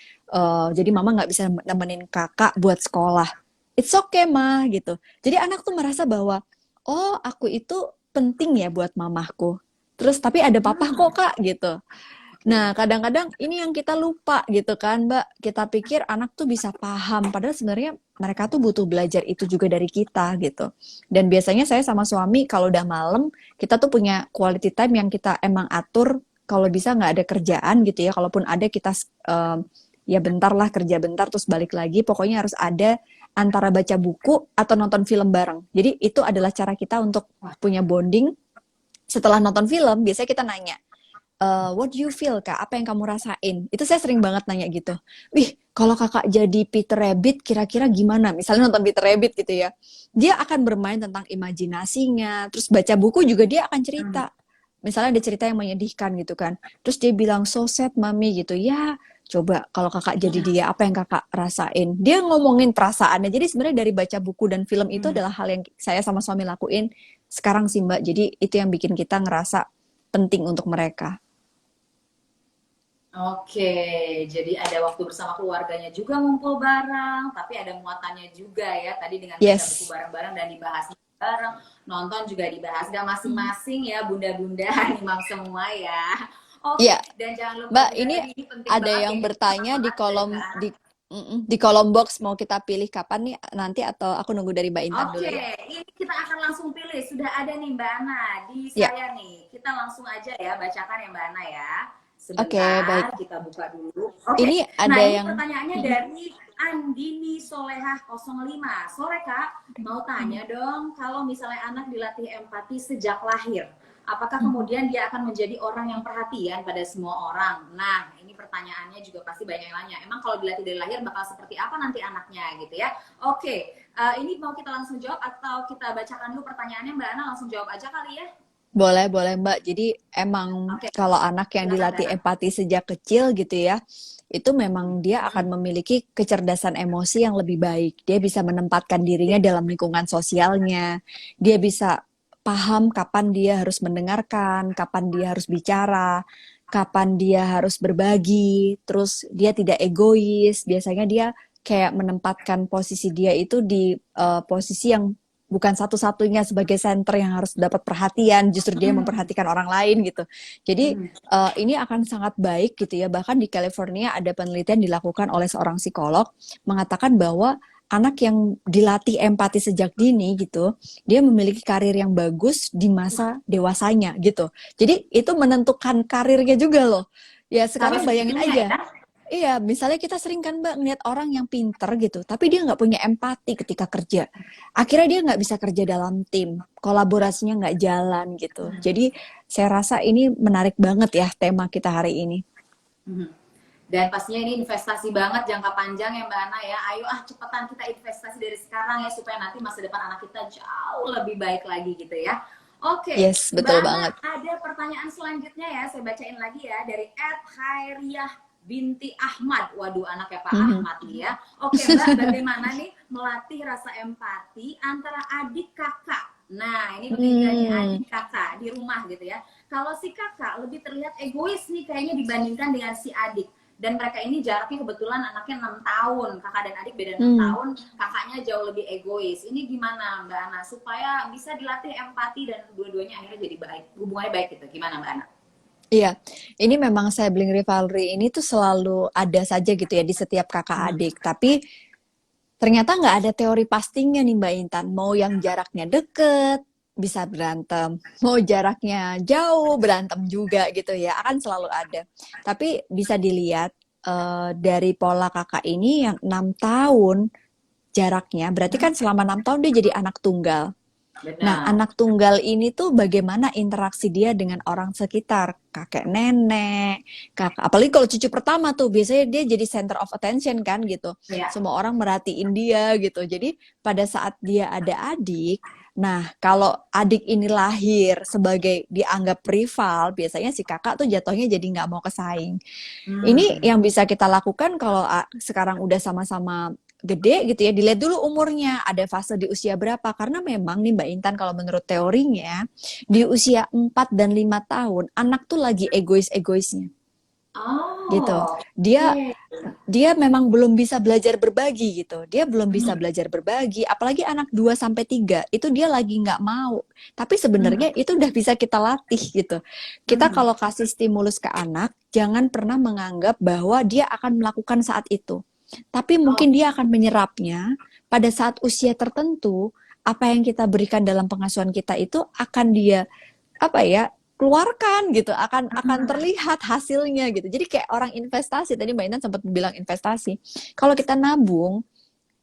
Speaker 1: jadi mama nggak bisa nemenin kakak buat sekolah. It's okay ma gitu. Jadi anak tuh merasa bahwa, oh aku itu penting ya buat mamahku. Terus tapi ada papa kok kak gitu. Nah, kadang-kadang ini yang kita lupa gitu kan, Mbak. Kita pikir anak tuh bisa paham, padahal sebenarnya mereka tuh butuh belajar itu juga dari kita gitu. Dan biasanya saya sama suami kalau udah malam, kita tuh punya quality time yang kita emang atur kalau bisa nggak ada kerjaan gitu ya. Kalaupun ada kita ya bentar lah kerja bentar terus balik lagi. Pokoknya harus ada antara baca buku atau nonton film bareng. Jadi itu adalah cara kita untuk punya bonding. Setelah nonton film, biasanya kita nanya, what do you feel kak? Apa yang kamu rasain? Itu saya sering banget nanya gitu. Wih, kalau kakak jadi Peter Rabbit kira-kira gimana? Misalnya nonton Peter Rabbit gitu ya. Dia akan bermain tentang imajinasinya, terus baca buku juga dia akan
Speaker 2: Mhm.
Speaker 1: cerita. Misalnya ada cerita yang menyedihkan gitu kan. Terus dia bilang so sad mami gitu. Ya, coba kalau kakak jadi
Speaker 2: Mhm.
Speaker 1: dia apa yang kakak rasain? Dia ngomongin perasaannya. Jadi sebenarnya dari baca buku dan film itu
Speaker 2: Mhm.
Speaker 1: adalah hal yang saya sama suami lakuin sekarang sih Mbak. Jadi itu yang bikin kita ngerasa penting untuk mereka.
Speaker 2: Oke, jadi ada waktu bersama keluarganya juga ngumpul bareng, tapi ada muatannya juga ya. Tadi dengan baca buku
Speaker 1: Yes.
Speaker 2: bareng-bareng dan dibahas bareng, nonton juga dibahas. Gak masing-masing ya, bunda-bunda animam semua ya.
Speaker 1: Iya,
Speaker 2: Oke, dan jangan lupa
Speaker 1: Mbak,
Speaker 2: juga
Speaker 1: ini
Speaker 2: tadi ini penting
Speaker 1: ada
Speaker 2: banget ya,
Speaker 1: yang
Speaker 2: ini
Speaker 1: bertanya di
Speaker 2: pesan dari
Speaker 1: kolom
Speaker 2: Mbak Ana.
Speaker 1: di kolom box mau kita pilih kapan nih nanti atau aku nunggu dari Mbak Intan dulu
Speaker 2: Oke,
Speaker 1: ya.
Speaker 2: ini kita akan langsung pilih. Sudah ada nih Mbak Ana di
Speaker 1: Ya,
Speaker 2: saya nih. Kita langsung aja ya bacakan ya Mbak Ana ya.
Speaker 1: oke,
Speaker 2: Sebentar,
Speaker 1: baik.
Speaker 2: kita buka dulu. Oke,
Speaker 1: Ini
Speaker 2: nah
Speaker 1: ada
Speaker 2: ini
Speaker 1: yang
Speaker 2: pertanyaannya dari Andini Solehah 05. Sore Kak, mau tanya dong, kalau misalnya anak dilatih empati sejak lahir, apakah kemudian dia akan menjadi orang yang perhatian pada semua orang? Nah, ini pertanyaannya juga pasti banyak yang nanya. Emang kalau dilatih dari lahir bakal seperti apa nanti anaknya gitu ya? Oke, ini mau kita langsung jawab atau kita bacakan dulu pertanyaannya Mbak Ana langsung jawab aja kali ya?
Speaker 1: boleh boleh Mbak. Jadi emang
Speaker 2: Oke,
Speaker 1: kalau anak yang
Speaker 2: silakan Mbak
Speaker 1: dilatih
Speaker 2: Ana.
Speaker 1: empati sejak kecil gitu ya, itu memang dia akan
Speaker 2: Hmm.
Speaker 1: memiliki kecerdasan emosi yang lebih baik. Dia bisa menempatkan dirinya dalam lingkungan sosialnya. Dia bisa paham kapan dia harus mendengarkan, kapan dia harus bicara, kapan dia harus berbagi. Terus dia tidak egois. Biasanya dia kayak menempatkan posisi dia itu di posisi yang bukan satu-satunya sebagai center yang harus dapat perhatian, justru dia
Speaker 2: Hmm.
Speaker 1: memperhatikan orang lain gitu. Jadi
Speaker 2: Hmm.
Speaker 1: ini akan sangat baik gitu ya. Bahkan di California ada penelitian dilakukan oleh seorang psikolog mengatakan bahwa anak yang dilatih empati sejak dini gitu, dia memiliki karir yang bagus di masa dewasanya gitu. Jadi itu menentukan karirnya juga loh. Ya
Speaker 2: Sampai
Speaker 1: sekarang bayangin
Speaker 2: segitunya
Speaker 1: aja,
Speaker 2: ya.
Speaker 1: iya, misalnya kita sering kan Mbak ngeliat orang yang pinter gitu, tapi dia nggak punya empati ketika kerja. Akhirnya dia nggak bisa kerja dalam tim, kolaborasinya nggak jalan gitu. Jadi saya rasa ini menarik banget ya tema kita hari ini.
Speaker 2: Hmm. Dan pastinya ini investasi banget jangka panjang ya Mbak Ana ya. Ayo cepetan kita investasi dari sekarang ya supaya nanti masa depan anak kita jauh lebih baik lagi gitu ya. Oke,
Speaker 1: Yes,
Speaker 2: Mbak
Speaker 1: betul
Speaker 2: Ana
Speaker 1: banget.
Speaker 2: ada pertanyaan selanjutnya ya. Saya bacain lagi ya dari @hairiah binti Ahmad. Waduh anaknya Pak
Speaker 1: Mhm.
Speaker 2: Ahmad nih ya. Oke Mbak, bagaimana nih melatih rasa empati antara adik kakak? Nah, ini penting juga nih
Speaker 1: Hmm,
Speaker 2: adik kakak di rumah gitu ya. Kalau si kakak lebih terlihat egois nih kayaknya dibandingkan dengan si adik, dan mereka ini jaraknya kebetulan anaknya 6 tahun, kakak dan adik beda 6
Speaker 1: hmm.
Speaker 2: tahun, kakaknya jauh lebih egois. Ini gimana Mbak Ana supaya bisa dilatih empati dan dua-duanya akhirnya jadi baik, hubungannya baik gitu, gimana Mbak Ana?
Speaker 1: Iya, ini memang sibling rivalry ini tuh selalu ada saja gitu ya di setiap kakak
Speaker 2: Hmm.
Speaker 1: adik. Tapi ternyata nggak ada teori pastinya nih Mbak Intan. Mau yang jaraknya deket, bisa berantem. Mau jaraknya jauh, berantem juga gitu ya. Akan selalu ada. Tapi bisa dilihat dari pola kakak ini yang 6 tahun jaraknya, berarti kan selama 6 tahun dia jadi anak tunggal. Nah,
Speaker 2: Benar.
Speaker 1: anak tunggal ini tuh bagaimana interaksi dia dengan orang sekitar, kakek nenek, kakak. Apalagi kalau cucu pertama tuh, biasanya dia jadi center of attention kan gitu.
Speaker 2: Ya.
Speaker 1: Semua orang merhatiin dia gitu. Jadi pada saat dia ada adik, nah kalau adik ini lahir sebagai dianggap rival, biasanya si kakak tuh jatuhnya jadi nggak mau kesaing. Ini
Speaker 2: Hmm.
Speaker 1: yang bisa kita lakukan kalau sekarang udah sama-sama gede gitu ya, dilihat dulu umurnya, ada fase di usia berapa. Karena memang nih Mbak Intan kalau menurut teorinya, di usia 4 dan 5 tahun, anak tuh lagi egois-egoisnya gitu.
Speaker 2: Oh,
Speaker 1: Dia
Speaker 2: oke.
Speaker 1: dia memang belum bisa belajar berbagi gitu. Dia belum bisa
Speaker 2: Hmm.
Speaker 1: belajar berbagi, apalagi anak 2 sampai 3 itu dia lagi nggak mau. Tapi
Speaker 2: Hmm.
Speaker 1: sebenarnya itu udah bisa kita latih gitu. Kita
Speaker 2: Hmm.
Speaker 1: kalau kasih stimulus ke anak, jangan pernah menganggap bahwa dia akan melakukan saat itu. Tapi
Speaker 2: Oh.
Speaker 1: mungkin dia akan menyerapnya pada saat usia tertentu, apa yang kita berikan dalam pengasuhan kita itu akan dia apa ya keluarkan gitu, akan
Speaker 2: Hmm.
Speaker 1: terlihat hasilnya gitu. Jadi kayak orang investasi, tadi Mbak Intan sempat bilang investasi, kalau kita nabung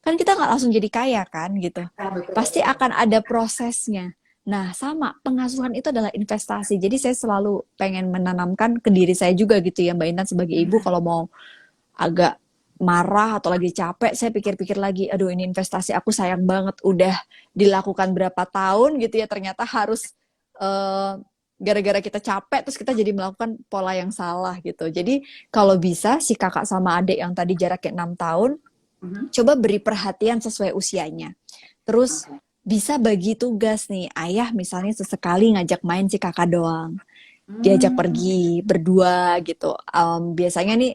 Speaker 1: kan kita nggak langsung jadi kaya kan gitu,
Speaker 2: Ah, betul
Speaker 1: pasti
Speaker 2: betul.
Speaker 1: akan ada prosesnya. Nah sama pengasuhan itu adalah investasi, jadi saya selalu pengen menanamkan ke diri saya juga gitu ya Mbak Intan sebagai ibu, kalau mau agak marah atau lagi capek, saya pikir-pikir lagi, aduh ini investasi aku sayang banget, udah dilakukan berapa tahun gitu ya, ternyata harus eh, gara-gara kita capek terus kita jadi melakukan pola yang salah gitu. Jadi kalau bisa si kakak sama adik yang tadi jaraknya 6 tahun,
Speaker 2: Mhm.
Speaker 1: coba beri perhatian sesuai usianya. Terus
Speaker 2: Oke.
Speaker 1: bisa bagi tugas nih, ayah misalnya sesekali ngajak main si kakak doang, diajak
Speaker 2: Hmm.
Speaker 1: pergi berdua gitu. Biasanya nih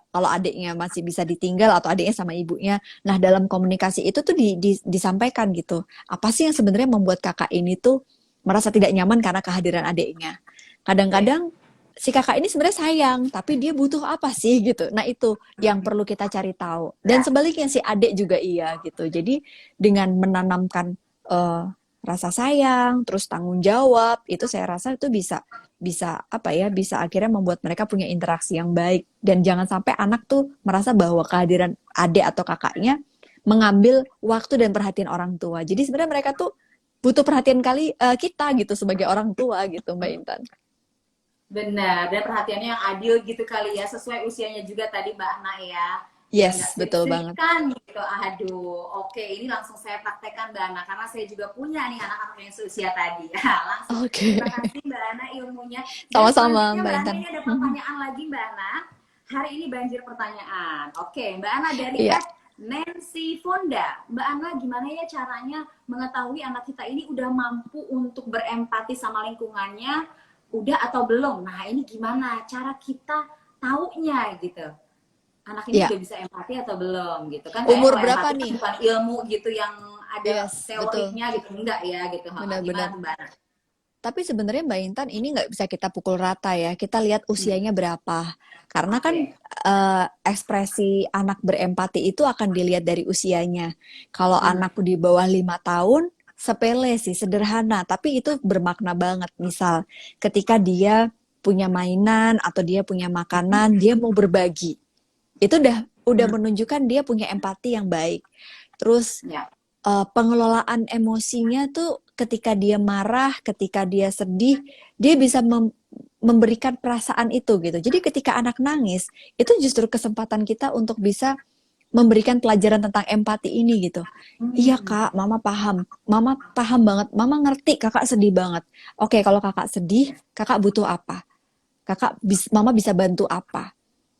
Speaker 1: kalau adiknya masih bisa ditinggal atau adiknya sama ibunya, nah dalam komunikasi itu tuh disampaikan gitu. Apa sih yang sebenarnya membuat kakak ini tuh merasa tidak nyaman karena kehadiran adiknya?
Speaker 2: Oke.
Speaker 1: Kadang-kadang si kakak ini sebenarnya sayang, tapi dia butuh apa sih gitu. Nah itu yang perlu kita cari tahu. Dan
Speaker 2: Ya.
Speaker 1: sebaliknya si adik juga iya gitu. Jadi dengan menanamkan eh, rasa sayang, terus tanggung jawab, itu saya rasa itu bisa bisa apa ya bisa akhirnya membuat mereka punya interaksi yang baik dan jangan sampai anak tuh merasa bahwa kehadiran adik atau kakaknya mengambil waktu dan perhatian orang tua. Jadi sebenarnya mereka tuh butuh perhatian kita gitu sebagai orang tua gitu Mbak Intan.
Speaker 2: Benar, dan perhatiannya yang adil gitu kali ya, sesuai usianya juga tadi Mbak Ana ya. Biar nggak
Speaker 1: Yes, betul banget.
Speaker 2: sirik-sirikan gitu. Aduh, oke, ini langsung saya praktekkan Mbak Ana karena saya juga punya nih anak-anak yang seusia tadi. Langsung.
Speaker 1: Oke.
Speaker 2: Terima kasih Mbak Ana ilmunya. Dan
Speaker 1: Sama-sama
Speaker 2: selanjutnya
Speaker 1: Mbak
Speaker 2: Mbak Ana
Speaker 1: Intan.
Speaker 2: ini ada pertanyaan lagi Mbak Ana. Hari ini banjir pertanyaan. Oke, Mbak Ana dari
Speaker 1: Iya.
Speaker 2: Nancy Fonda. Mbak Ana, gimana ya caranya mengetahui anak kita ini udah mampu untuk berempati sama lingkungannya, udah atau belum? Nah, ini gimana cara kita taunya gitu. Anak ini
Speaker 1: Iya.
Speaker 2: udah bisa empati atau belum gitu kan? Kayaknya
Speaker 1: Umur
Speaker 2: kalau
Speaker 1: berapa
Speaker 2: empati kan
Speaker 1: nih?
Speaker 2: bukan ilmu gitu yang ada
Speaker 1: Yes, betul.
Speaker 2: teorinya gitu, enggak ya gitu. Gimana
Speaker 1: Benar-benar.
Speaker 2: tuh Mbak Ana?
Speaker 1: Tapi sebenarnya Mbak Intan ini nggak bisa kita pukul rata ya. Kita lihat usianya berapa. Karena kan
Speaker 2: Oke.
Speaker 1: ekspresi anak berempati itu akan dilihat dari usianya. Kalau
Speaker 2: Hmm.
Speaker 1: anak di bawah 5 tahun, sepele sih, sederhana. Tapi itu bermakna banget. Misal, ketika dia punya mainan atau dia punya makanan, dia mau berbagi. Itu udah
Speaker 2: Hmm.
Speaker 1: menunjukkan dia punya empati yang baik. Terus
Speaker 2: Ya.
Speaker 1: pengelolaan emosinya tuh ketika dia marah, ketika dia sedih, dia bisa memberikan perasaan itu gitu. Jadi ketika anak nangis, itu justru kesempatan kita untuk bisa memberikan pelajaran tentang empati ini gitu. Iya
Speaker 2: Hmm.
Speaker 1: kak, mama paham banget, mama ngerti kakak sedih banget. Oke, kalau kakak sedih, kakak butuh apa? Mama bisa bantu apa?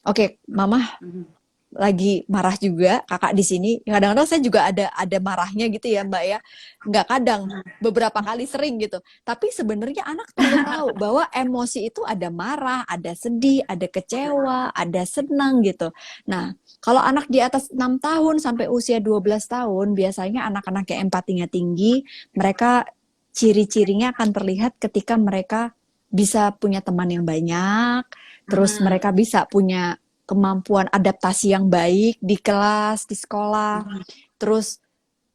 Speaker 1: Oke, mama
Speaker 2: Hmm.
Speaker 1: lagi marah juga kakak di sini kadang-kadang saya juga ada marahnya gitu ya Mbak ya, nggak kadang, beberapa kali sering gitu, tapi sebenarnya anak perlu tahu bahwa emosi itu ada marah, ada sedih, ada kecewa, ada senang gitu. Nah kalau anak di atas 6 tahun sampai usia 12 tahun biasanya anak-anak yang empatinya tinggi, mereka ciri-cirinya akan terlihat ketika mereka bisa punya teman yang banyak, terus
Speaker 2: Hmm.
Speaker 1: mereka bisa punya kemampuan adaptasi yang baik di kelas, di sekolah. Terus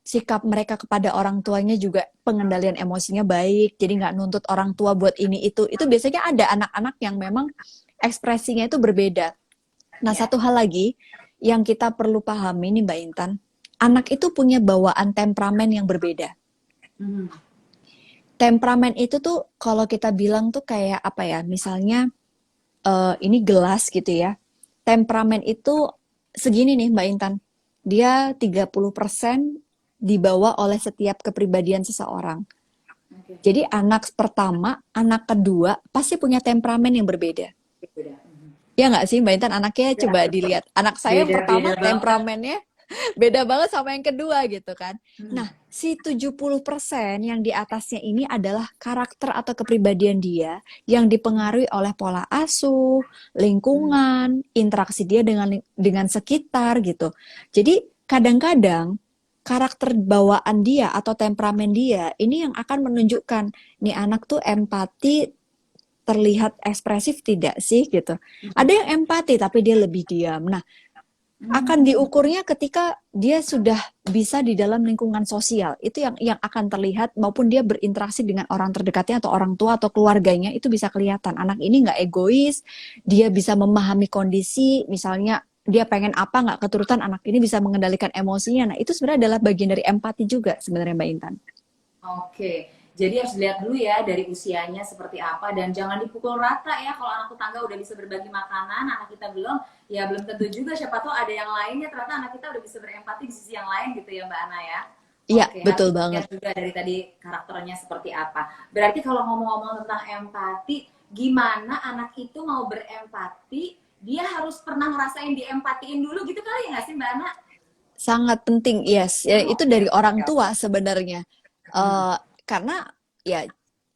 Speaker 1: sikap mereka kepada orang tuanya juga pengendalian emosinya baik. Jadi nggak nuntut orang tua buat ini itu. Itu biasanya ada anak-anak yang memang ekspresinya itu berbeda. Nah,
Speaker 2: Ya.
Speaker 1: satu hal lagi yang kita perlu pahami nih Mbak Intan, anak itu punya bawaan temperamen yang berbeda.
Speaker 2: Hmm.
Speaker 1: Temperamen itu tuh kalau kita bilang tuh kayak apa ya? Misalnya ini gelas gitu ya. Temperamen itu segini nih Mbak Intan. Dia 30% dibawa oleh setiap kepribadian seseorang.
Speaker 2: Oke.
Speaker 1: Jadi anak pertama, anak kedua pasti punya temperamen yang berbeda.
Speaker 2: Beda. Hmm.
Speaker 1: Ya nggak sih Mbak Intan, anaknya
Speaker 2: Ya,
Speaker 1: coba
Speaker 2: betul.
Speaker 1: dilihat. Anak saya yang
Speaker 2: Beda-beda
Speaker 1: pertama
Speaker 2: banget.
Speaker 1: temperamennya beda banget sama yang kedua gitu kan.
Speaker 2: Hmm.
Speaker 1: Nah, si 70% yang di atasnya ini adalah karakter atau kepribadian dia yang dipengaruhi oleh pola asuh,
Speaker 2: Hmm.
Speaker 1: lingkungan, interaksi dia dengan sekitar gitu. Jadi kadang-kadang karakter bawaan dia atau temperamen dia ini yang akan menunjukkan nih anak tuh empati terlihat ekspresif tidak sih gitu. Ada yang empati tapi dia lebih diam. Nah, akan
Speaker 2: Hmm.
Speaker 1: diukurnya ketika dia sudah bisa di dalam lingkungan sosial. Itu yang akan terlihat maupun dia berinteraksi dengan orang terdekatnya atau orang tua atau keluarganya itu bisa kelihatan. Anak ini nggak egois, dia bisa memahami kondisi, misalnya dia pengen apa nggak keturutan, anak ini bisa mengendalikan emosinya. Nah itu sebenarnya adalah bagian dari empati juga sebenarnya Mbak Intan.
Speaker 2: Oke, Jadi harus dilihat dulu ya dari usianya seperti apa dan jangan dipukul rata ya. Kalau anak tetangga udah bisa berbagi makanan, anak kita belum, ya belum tentu juga. Siapa tahu ada yang lainnya ternyata anak kita udah bisa berempati di sisi yang lain gitu ya Mbak Ana ya.
Speaker 1: Iya,
Speaker 2: Oke, harus
Speaker 1: betul banget.
Speaker 2: dilihat juga dari tadi karakternya seperti apa. Berarti kalau ngomong-ngomong tentang empati, gimana anak itu mau berempati? Dia harus pernah ngerasain diempatiin dulu gitu kali ya nggak sih Mbak Ana?
Speaker 1: Sangat penting, yes. Ya, itu
Speaker 2: Oke,
Speaker 1: dari
Speaker 2: oke,
Speaker 1: orang
Speaker 2: oke.
Speaker 1: tua sebenarnya.
Speaker 2: Hmm.
Speaker 1: Karena ya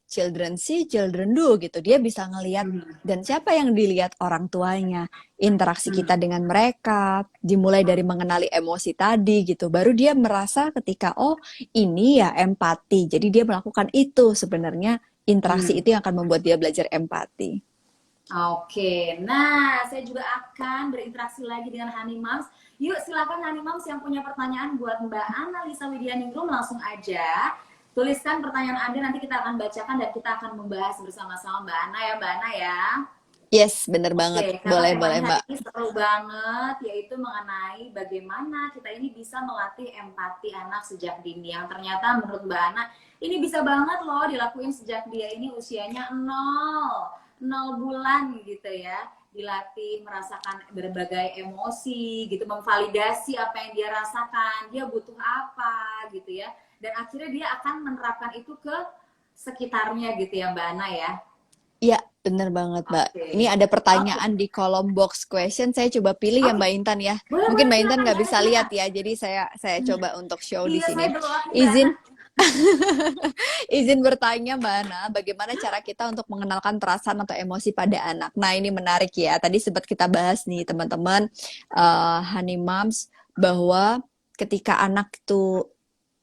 Speaker 1: children see, children do gitu. Dia bisa ngelihat
Speaker 2: Hmm.
Speaker 1: dan siapa yang dilihat orang tuanya. Interaksi
Speaker 2: Hmm.
Speaker 1: kita dengan mereka, dimulai dari mengenali emosi tadi gitu. Baru dia merasa ketika oh ini ya empati. Jadi dia melakukan itu sebenarnya interaksi
Speaker 2: Hmm.
Speaker 1: itu yang akan membuat dia belajar empati.
Speaker 2: Oke, nah saya juga akan berinteraksi lagi dengan Honey Moms. Yuk silakan Honey Moms yang punya pertanyaan buat Mbak Ana Lisa Widianingrum langsung aja. Tuliskan pertanyaan Anda, nanti kita akan bacakan dan kita akan membahas bersama-sama Mbak Ana ya, Mbak Ana ya.
Speaker 1: Yes, bener banget.
Speaker 2: Oke, karena
Speaker 1: Boleh, boleh
Speaker 2: temanya hari
Speaker 1: Mbak.
Speaker 2: ini seru banget, yaitu mengenai bagaimana kita ini bisa melatih empati anak sejak dini. Yang ternyata menurut Mbak Ana, ini bisa banget loh dilakuin sejak dia ini usianya 0 gitu ya. Dilatih merasakan berbagai emosi gitu, memvalidasi apa yang dia rasakan, dia butuh apa gitu ya. Dan akhirnya dia akan menerapkan itu ke sekitarnya gitu ya Mbak Ana ya.
Speaker 1: Iya, bener banget, Mbak.
Speaker 2: Oke.
Speaker 1: Ini ada
Speaker 2: Oke.
Speaker 1: pertanyaan di kolom box question. Saya coba pilih ya,
Speaker 2: Oke,
Speaker 1: Mbak Intan ya.
Speaker 2: boleh
Speaker 1: Mungkin
Speaker 2: boleh
Speaker 1: Mbak Intan
Speaker 2: silakan
Speaker 1: nggak
Speaker 2: Mbak Ana
Speaker 1: bisa lihat
Speaker 2: silakan.
Speaker 1: ya, jadi saya coba untuk show di
Speaker 2: Iya,
Speaker 1: sini.
Speaker 2: saya berdoa nih Mbak Ana.
Speaker 1: Izin izin bertanya, Mbak Ana, bagaimana cara kita untuk mengenalkan perasaan atau emosi pada anak? Nah, ini menarik ya. Tadi sempat kita bahas nih, teman-teman, Honey Moms, bahwa ketika anak itu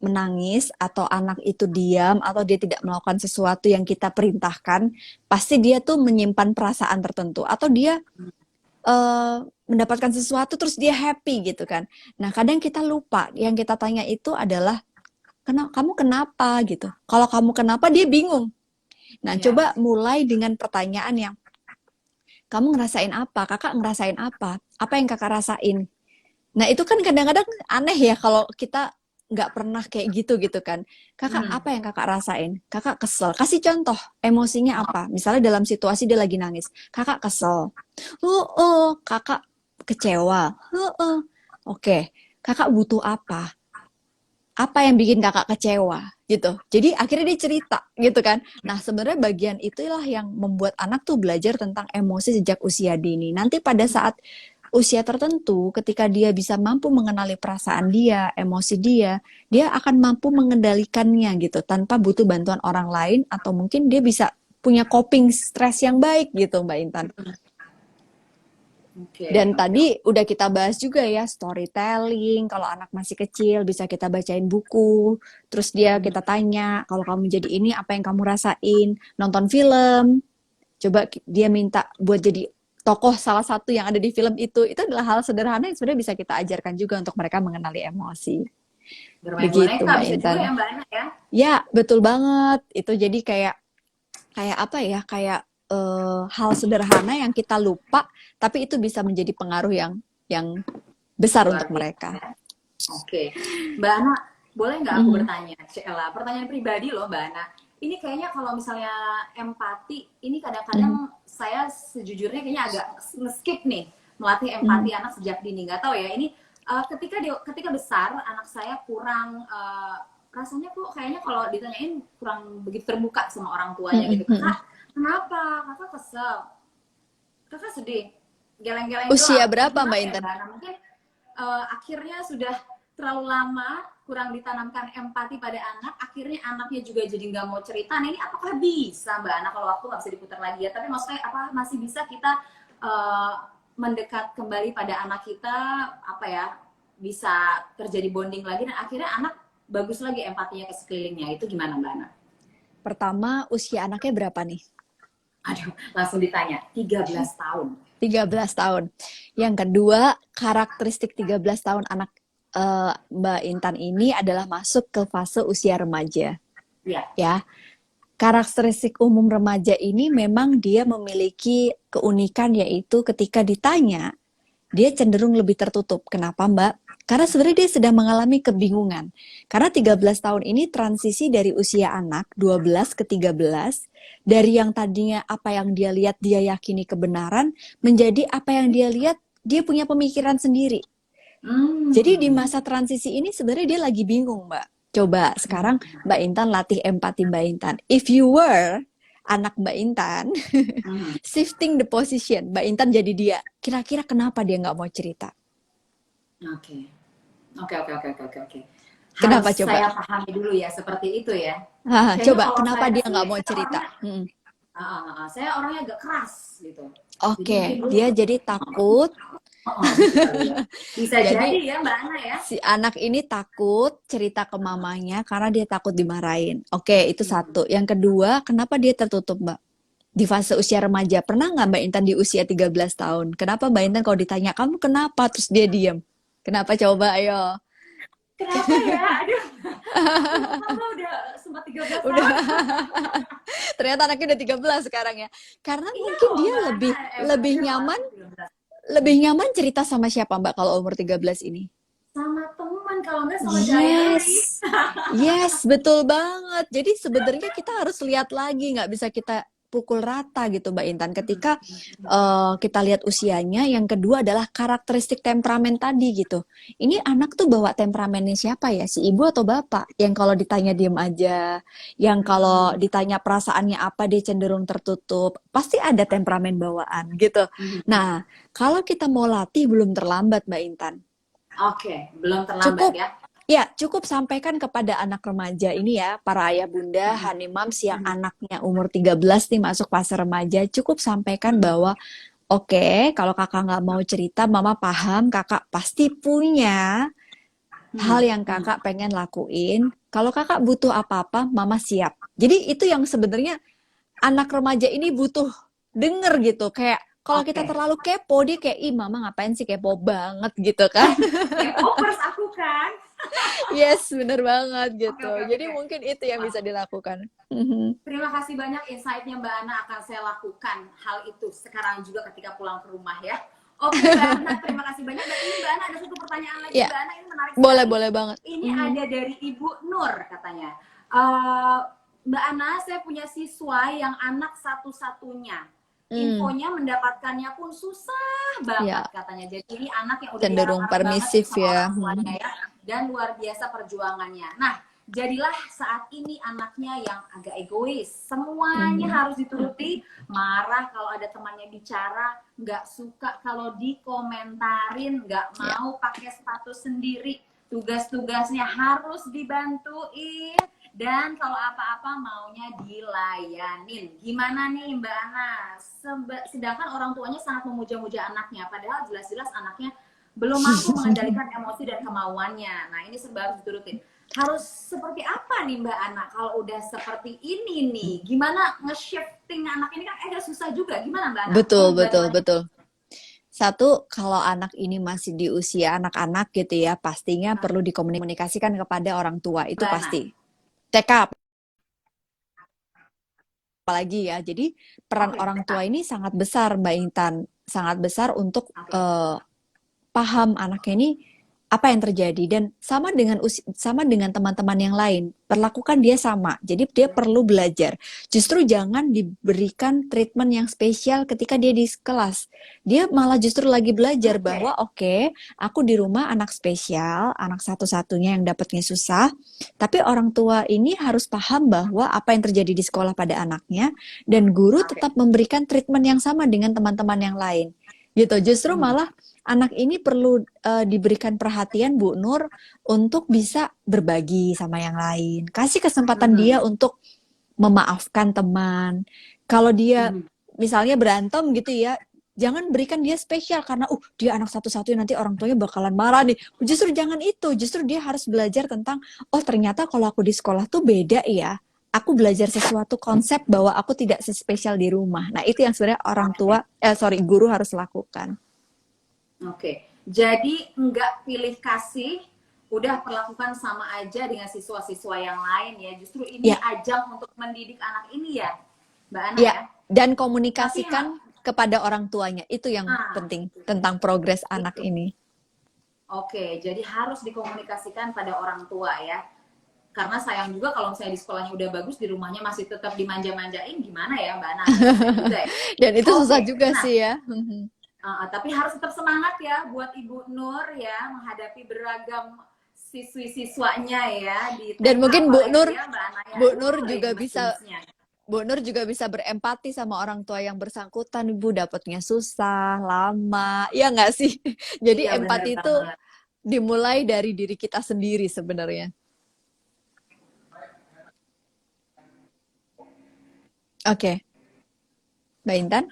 Speaker 1: menangis atau anak itu diam atau dia tidak melakukan sesuatu yang kita perintahkan, pasti dia tuh menyimpan perasaan tertentu atau dia mendapatkan sesuatu terus dia happy gitu kan. Nah, kadang kita lupa yang kita tanya itu adalah kamu kenapa gitu. Kalau kamu kenapa dia bingung. Nah,
Speaker 2: Iya.
Speaker 1: coba mulai dengan pertanyaan yang kamu ngerasain apa? Kakak ngerasain apa? Apa yang kakak rasain? Nah, itu kan kadang-kadang aneh ya kalau kita nggak pernah kayak gitu gitu kan. Kakak,
Speaker 2: Hmm.
Speaker 1: apa yang kakak rasain? Kakak kesel. Kasih contoh, emosinya apa? Misalnya dalam situasi dia lagi nangis. Kakak kesel. Kakak kecewa. Oke, kakak butuh apa? Apa yang bikin kakak kecewa? Gitu. Jadi akhirnya dia cerita gitu kan. Nah, sebenarnya bagian itulah yang membuat anak tuh belajar tentang emosi sejak usia dini. Nanti pada saat usia tertentu, ketika dia bisa mampu mengenali perasaan dia, emosi dia akan mampu mengendalikannya gitu tanpa butuh bantuan orang lain atau mungkin dia bisa punya coping stres yang baik gitu, Mbak Intan.
Speaker 2: Oke,
Speaker 1: Dan
Speaker 2: oke.
Speaker 1: tadi udah kita bahas juga ya storytelling, kalau anak masih kecil bisa kita bacain buku, terus dia kita tanya, kalau kamu jadi ini apa yang kamu rasain, nonton film, coba dia minta buat jadi tokoh salah satu yang ada di film itu adalah hal sederhana yang sebenarnya bisa kita ajarkan juga untuk mereka mengenali emosi.
Speaker 2: Bermain
Speaker 1: Begitu
Speaker 2: boneka
Speaker 1: Mbak
Speaker 2: bisa juga
Speaker 1: Intan.
Speaker 2: ya Mbak Ana ya.
Speaker 1: Ya, betul banget. Itu jadi kayak kayak apa ya? Kayak hal sederhana yang kita lupa, tapi itu bisa menjadi pengaruh yang besar
Speaker 2: Luar
Speaker 1: untuk
Speaker 2: biasa
Speaker 1: mereka.
Speaker 2: ya. Oke. Mbak Ana, boleh nggak aku
Speaker 1: Mhm.
Speaker 2: bertanya? Sheila, pertanyaan pribadi loh Mbak Ana. Ini kayaknya kalau misalnya empati, ini
Speaker 1: Mhm.
Speaker 2: kadang-kadang saya sejujurnya kayaknya agak skip nih melatih
Speaker 1: Mhm.
Speaker 2: empati anak sejak dini. Nggak tahu ya, ini ketika besar anak saya kurang rasanya kok kayaknya kalau ditanyain kurang begitu terbuka sama orang tuanya
Speaker 1: Mhm.
Speaker 2: gitu.
Speaker 1: Mhm.
Speaker 2: Kakak, kenapa? Kakak kesel? Kakak sedih? Geleng-geleng
Speaker 1: Usia
Speaker 2: doang.
Speaker 1: berapa
Speaker 2: Gimana
Speaker 1: Mbak
Speaker 2: ya
Speaker 1: Intan?
Speaker 2: Mbak Ana? Mungkin akhirnya sudah terlalu lama kurang ditanamkan empati pada anak, akhirnya anaknya juga jadi nggak mau cerita. Nah, ini apakah bisa Mbak Ana, kalau waktu nggak bisa diputar lagi ya, tapi maksudnya apa masih bisa kita uh, mendekat kembali pada anak kita, apa ya, bisa terjadi bonding lagi dan akhirnya anak bagus lagi empatinya ke sekelilingnya. Itu gimana Mbak Ana?
Speaker 1: Pertama, usia anaknya berapa nih?
Speaker 2: Aduh, langsung ditanya. 13 tahun.
Speaker 1: 13 tahun. Yang kedua, karakteristik 13 tahun anak Mbak Intan ini adalah masuk ke fase usia remaja.
Speaker 2: Ya.
Speaker 1: Ya, karakteristik umum remaja ini memang dia memiliki keunikan yaitu ketika ditanya, dia cenderung lebih tertutup. Kenapa, Mbak? Karena sebenarnya dia sedang mengalami kebingungan. Karena 13 tahun ini transisi dari usia anak 12 ke 13, dari yang tadinya apa yang dia lihat dia yakini kebenaran, menjadi apa yang dia lihat dia punya pemikiran sendiri. Jadi di
Speaker 2: Hmm.
Speaker 1: masa transisi ini sebenarnya dia lagi bingung, Mbak. Coba sekarang Mbak Intan latih empati Mbak Intan. If you were anak Mbak Intan,
Speaker 2: Hmm.
Speaker 1: shifting the position, Mbak Intan jadi dia. Kira-kira kenapa dia nggak mau cerita?
Speaker 2: Oke. Oke. Harus
Speaker 1: Kenapa coba?
Speaker 2: saya pahami dulu ya, seperti itu ya. Kayaknya
Speaker 1: Coba
Speaker 2: kalau
Speaker 1: kenapa
Speaker 2: saya
Speaker 1: dia
Speaker 2: sih,
Speaker 1: nggak mau
Speaker 2: saya
Speaker 1: cerita?
Speaker 2: orangnya, saya orangnya agak keras gitu. Jadi
Speaker 1: Oke,
Speaker 2: mungkin
Speaker 1: dia jadi takut.
Speaker 2: gitu kali ya. Bisa jadi
Speaker 1: Jadi
Speaker 2: ya Mbak Ana ya.
Speaker 1: si anak ini takut cerita ke mamanya karena dia takut dimarahin. Oke, itu
Speaker 2: Hmm.
Speaker 1: satu. Yang kedua, kenapa dia tertutup, Mbak? Di fase usia remaja, pernah nggak Mbak Intan di usia 13 tahun? Kenapa Mbak Intan kalau ditanya, kamu kenapa? Terus dia diam. Kenapa coba, ayo?
Speaker 2: Kenapa ya? Aduh, aku lupa udah sempat 13
Speaker 1: Udah,
Speaker 2: tahun.
Speaker 1: ternyata anaknya udah 13 sekarang ya. Karena
Speaker 2: Iya
Speaker 1: mungkin
Speaker 2: loh
Speaker 1: dia
Speaker 2: Mbak Ana,
Speaker 1: lebih
Speaker 2: bener loh
Speaker 1: nyaman,
Speaker 2: anaknya 13.
Speaker 1: cerita sama siapa Mbak kalau umur 13 ini?
Speaker 2: Sama teman, kalau enggak sama diary.
Speaker 1: Yes, yes, betul banget. Jadi sebenarnya kita harus lihat lagi, nggak bisa kita pukul rata gitu, Mbak Intan. Ketika kita lihat usianya, yang kedua adalah karakteristik temperamen tadi gitu. Ini anak tuh bawa temperamennya siapa ya? Si ibu atau bapak? Yang kalau ditanya diem aja, yang kalau ditanya perasaannya apa dia cenderung tertutup. Pasti ada temperamen bawaan gitu. Nah, kalau kita mau latih belum terlambat, Mbak Intan.
Speaker 2: Oke, belum terlambat
Speaker 1: Cukup,
Speaker 2: ya.
Speaker 1: ya, cukup sampaikan kepada anak remaja ini ya, para ayah bunda, honey moms yang anaknya umur 13 nih masuk fase remaja, cukup sampaikan bahwa oke, kalau kakak nggak mau cerita, mama paham, kakak pasti punya hal yang kakak pengen lakuin. Kalau kakak butuh apa-apa, mama siap. Jadi itu yang sebenarnya anak remaja ini butuh denger gitu, kayak kalau kita
Speaker 2: Oke.
Speaker 1: terlalu kepo, dia kayak, ih mama ngapain sih kepo banget gitu kan.
Speaker 2: K-popers aku kan.
Speaker 1: Yes, bener banget
Speaker 2: Oke,
Speaker 1: gitu.
Speaker 2: oke, oke,
Speaker 1: Jadi
Speaker 2: oke.
Speaker 1: mungkin itu yang bisa dilakukan. Mhm.
Speaker 2: Terima kasih banyak insight-nya Mbak Ana, akan saya lakukan hal itu sekarang juga ketika pulang ke rumah ya. Oke Mbak Ana, terima kasih banyak. Dan ini Mbak Ana ada satu pertanyaan lagi
Speaker 1: Ya,
Speaker 2: Mbak Ana, ini menarik
Speaker 1: boleh
Speaker 2: sekali.
Speaker 1: boleh banget.
Speaker 2: Ini
Speaker 1: Mhm.
Speaker 2: ada dari Ibu Nur katanya. Eh, Mbak Ana, saya punya siswa yang anak satu-satunya.
Speaker 1: Hmm,
Speaker 2: Infonya mendapatkannya pun susah banget
Speaker 1: ya,
Speaker 2: katanya. Jadi ini anak yang udah
Speaker 1: cenderung
Speaker 2: diarak-arak banget nih
Speaker 1: permisif
Speaker 2: sama
Speaker 1: ya.
Speaker 2: orang tuanya
Speaker 1: Mhm.
Speaker 2: ya. Dan luar biasa perjuangannya. Nah, jadilah saat ini anaknya yang agak egois. Semuanya
Speaker 1: Mhm.
Speaker 2: harus dituruti, marah kalau ada temannya bicara, nggak suka kalau dikomentarin, nggak
Speaker 1: Ya.
Speaker 2: mau pakai status sendiri. Tugas-tugasnya harus dibantuin, dan kalau apa-apa maunya dilayanin. Gimana nih Mbak Ana? Sedangkan orang tuanya sangat memuja-muja anaknya, padahal jelas-jelas anaknya belum mampu mengendalikan emosi dan kemauannya. Nah, ini serba harus diturutin. Harus seperti apa nih Mbak Ana kalau udah seperti ini nih? Gimana nge-shifting anak ini, kan agak susah juga. Gimana Mbak Ana?
Speaker 1: Betul,
Speaker 2: Tolong
Speaker 1: betul,
Speaker 2: bantu.
Speaker 1: betul. Satu, kalau anak ini masih di usia anak-anak gitu ya, pastinya perlu dikomunikasikan kepada orang tua, itu
Speaker 2: Mbak Ana.
Speaker 1: pasti. TK apalagi ya. Jadi peran
Speaker 2: Oke,
Speaker 1: orang
Speaker 2: TK.
Speaker 1: tua ini sangat besar, Mbak Intan. Sangat besar untuk
Speaker 2: Oke.
Speaker 1: paham anaknya ini apa yang terjadi, dan sama dengan teman-teman yang lain, perlakukan dia sama. Jadi dia perlu belajar. Justru jangan diberikan treatment yang spesial ketika dia di kelas. Dia malah justru lagi belajar
Speaker 2: Oke.
Speaker 1: bahwa oke, aku di rumah anak spesial, anak satu-satunya yang dapatnya susah, tapi orang tua ini harus paham bahwa apa yang terjadi di sekolah pada anaknya, dan guru
Speaker 2: Oke.
Speaker 1: tetap memberikan treatment yang sama dengan teman-teman yang lain. Gitu. Justru malah anak ini perlu diberikan perhatian Bu Nur untuk bisa berbagi sama yang lain. Kasih kesempatan dia untuk memaafkan teman. Kalau dia misalnya berantem gitu ya, jangan berikan dia spesial karena dia anak satu-satunya nanti orang tuanya bakalan marah nih. Justru jangan itu. Justru dia harus belajar tentang ternyata kalau aku di sekolah tuh beda ya. Aku belajar sesuatu konsep bahwa aku tidak sespesial di rumah. Nah, itu yang sebenarnya orang
Speaker 2: Oke.
Speaker 1: tua guru harus lakukan.
Speaker 2: Oke, jadi nggak pilih kasih, udah perlakukan sama aja dengan siswa-siswa yang lain ya. Justru ini
Speaker 1: Ya,
Speaker 2: ajang untuk mendidik anak ini ya, Mbak Ana
Speaker 1: ya,
Speaker 2: ya.
Speaker 1: dan
Speaker 2: Tapi
Speaker 1: komunikasikan kepada orang tuanya. Itu yang penting
Speaker 2: itu,
Speaker 1: tentang progres anak
Speaker 2: itu.
Speaker 1: ini.
Speaker 2: Oke, jadi harus dikomunikasikan pada orang tua ya. Karena sayang juga kalau misalnya di sekolahnya udah bagus, di rumahnya masih tetap dimanja-manjain, gimana ya Mbak Ana? Agak kasihan juga ya.
Speaker 1: Dan itu susah
Speaker 2: Oke,
Speaker 1: juga
Speaker 2: nah
Speaker 1: sih ya.
Speaker 2: tapi harus tetap semangat ya buat Ibu Nur ya menghadapi beragam siswi-siswanya ya di
Speaker 1: Dan
Speaker 2: TK
Speaker 1: mungkin
Speaker 2: apalagi ya Mbak Ana ya.
Speaker 1: Bu Nur juga bisa
Speaker 2: Gemes-gemesnya.
Speaker 1: Bu Nur juga bisa berempati sama orang tua yang bersangkutan, Ibu dapatnya susah, lama, ya nggak sih? Jadi
Speaker 2: Iya bener
Speaker 1: empati itu
Speaker 2: banget.
Speaker 1: dimulai dari diri kita sendiri sebenarnya. Oke, Mbak Intan?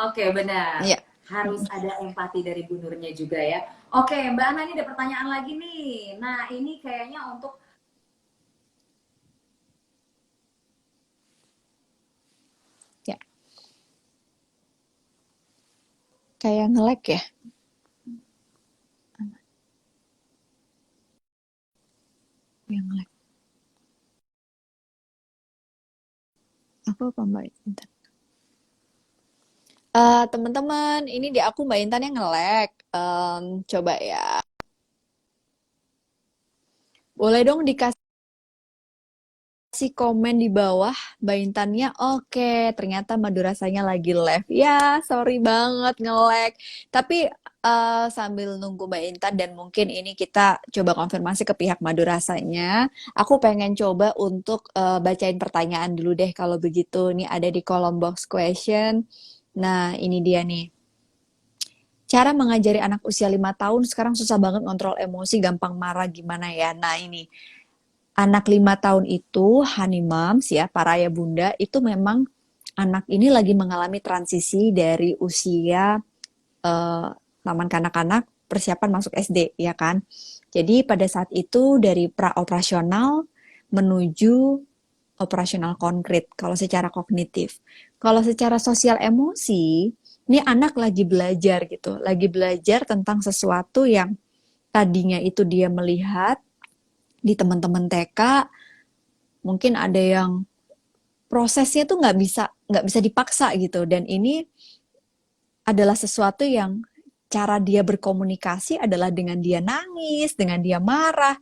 Speaker 2: Oke, benar.
Speaker 1: Iya.
Speaker 2: Harus ada empati dari Bu Nurnya juga ya. Oke, Mbak Ana ini ada pertanyaan lagi nih. Nah, ini kayaknya untuk
Speaker 1: Ya, kayak nge-lag ya. Yang nge-lag. Apa Mbak Intan? Teman-teman, ini di aku Mbak Intan yang nge-lag. Coba ya. Boleh dong dikasih komen di bawah Mbak Intannya. Oke, ternyata Madurasanya lagi live. Ya, sorry banget nge-lag. Tapi sambil nunggu Mbak Intan dan mungkin ini kita coba konfirmasi ke pihak Madurasanya. Aku pengen coba untuk bacain pertanyaan dulu deh kalau begitu. Ini ada di kolom box question. Nah, ini dia nih. Cara mengajari anak usia 5 tahun sekarang susah banget ngontrol emosi, gampang marah gimana ya. Nah, ini anak 5 tahun itu, honey moms ya, para ayah bunda, itu memang anak ini lagi mengalami transisi dari usia taman kanak-kanak persiapan masuk SD, ya kan? Jadi pada saat itu dari pra-operasional menuju operasional konkret kalau secara kognitif. Kalau secara sosial emosi, ini anak lagi belajar gitu, lagi belajar tentang sesuatu yang tadinya itu dia melihat di teman-teman TK, mungkin ada yang prosesnya tuh nggak bisa dipaksa gitu, dan ini adalah sesuatu yang cara dia berkomunikasi adalah dengan dia nangis, dengan dia marah.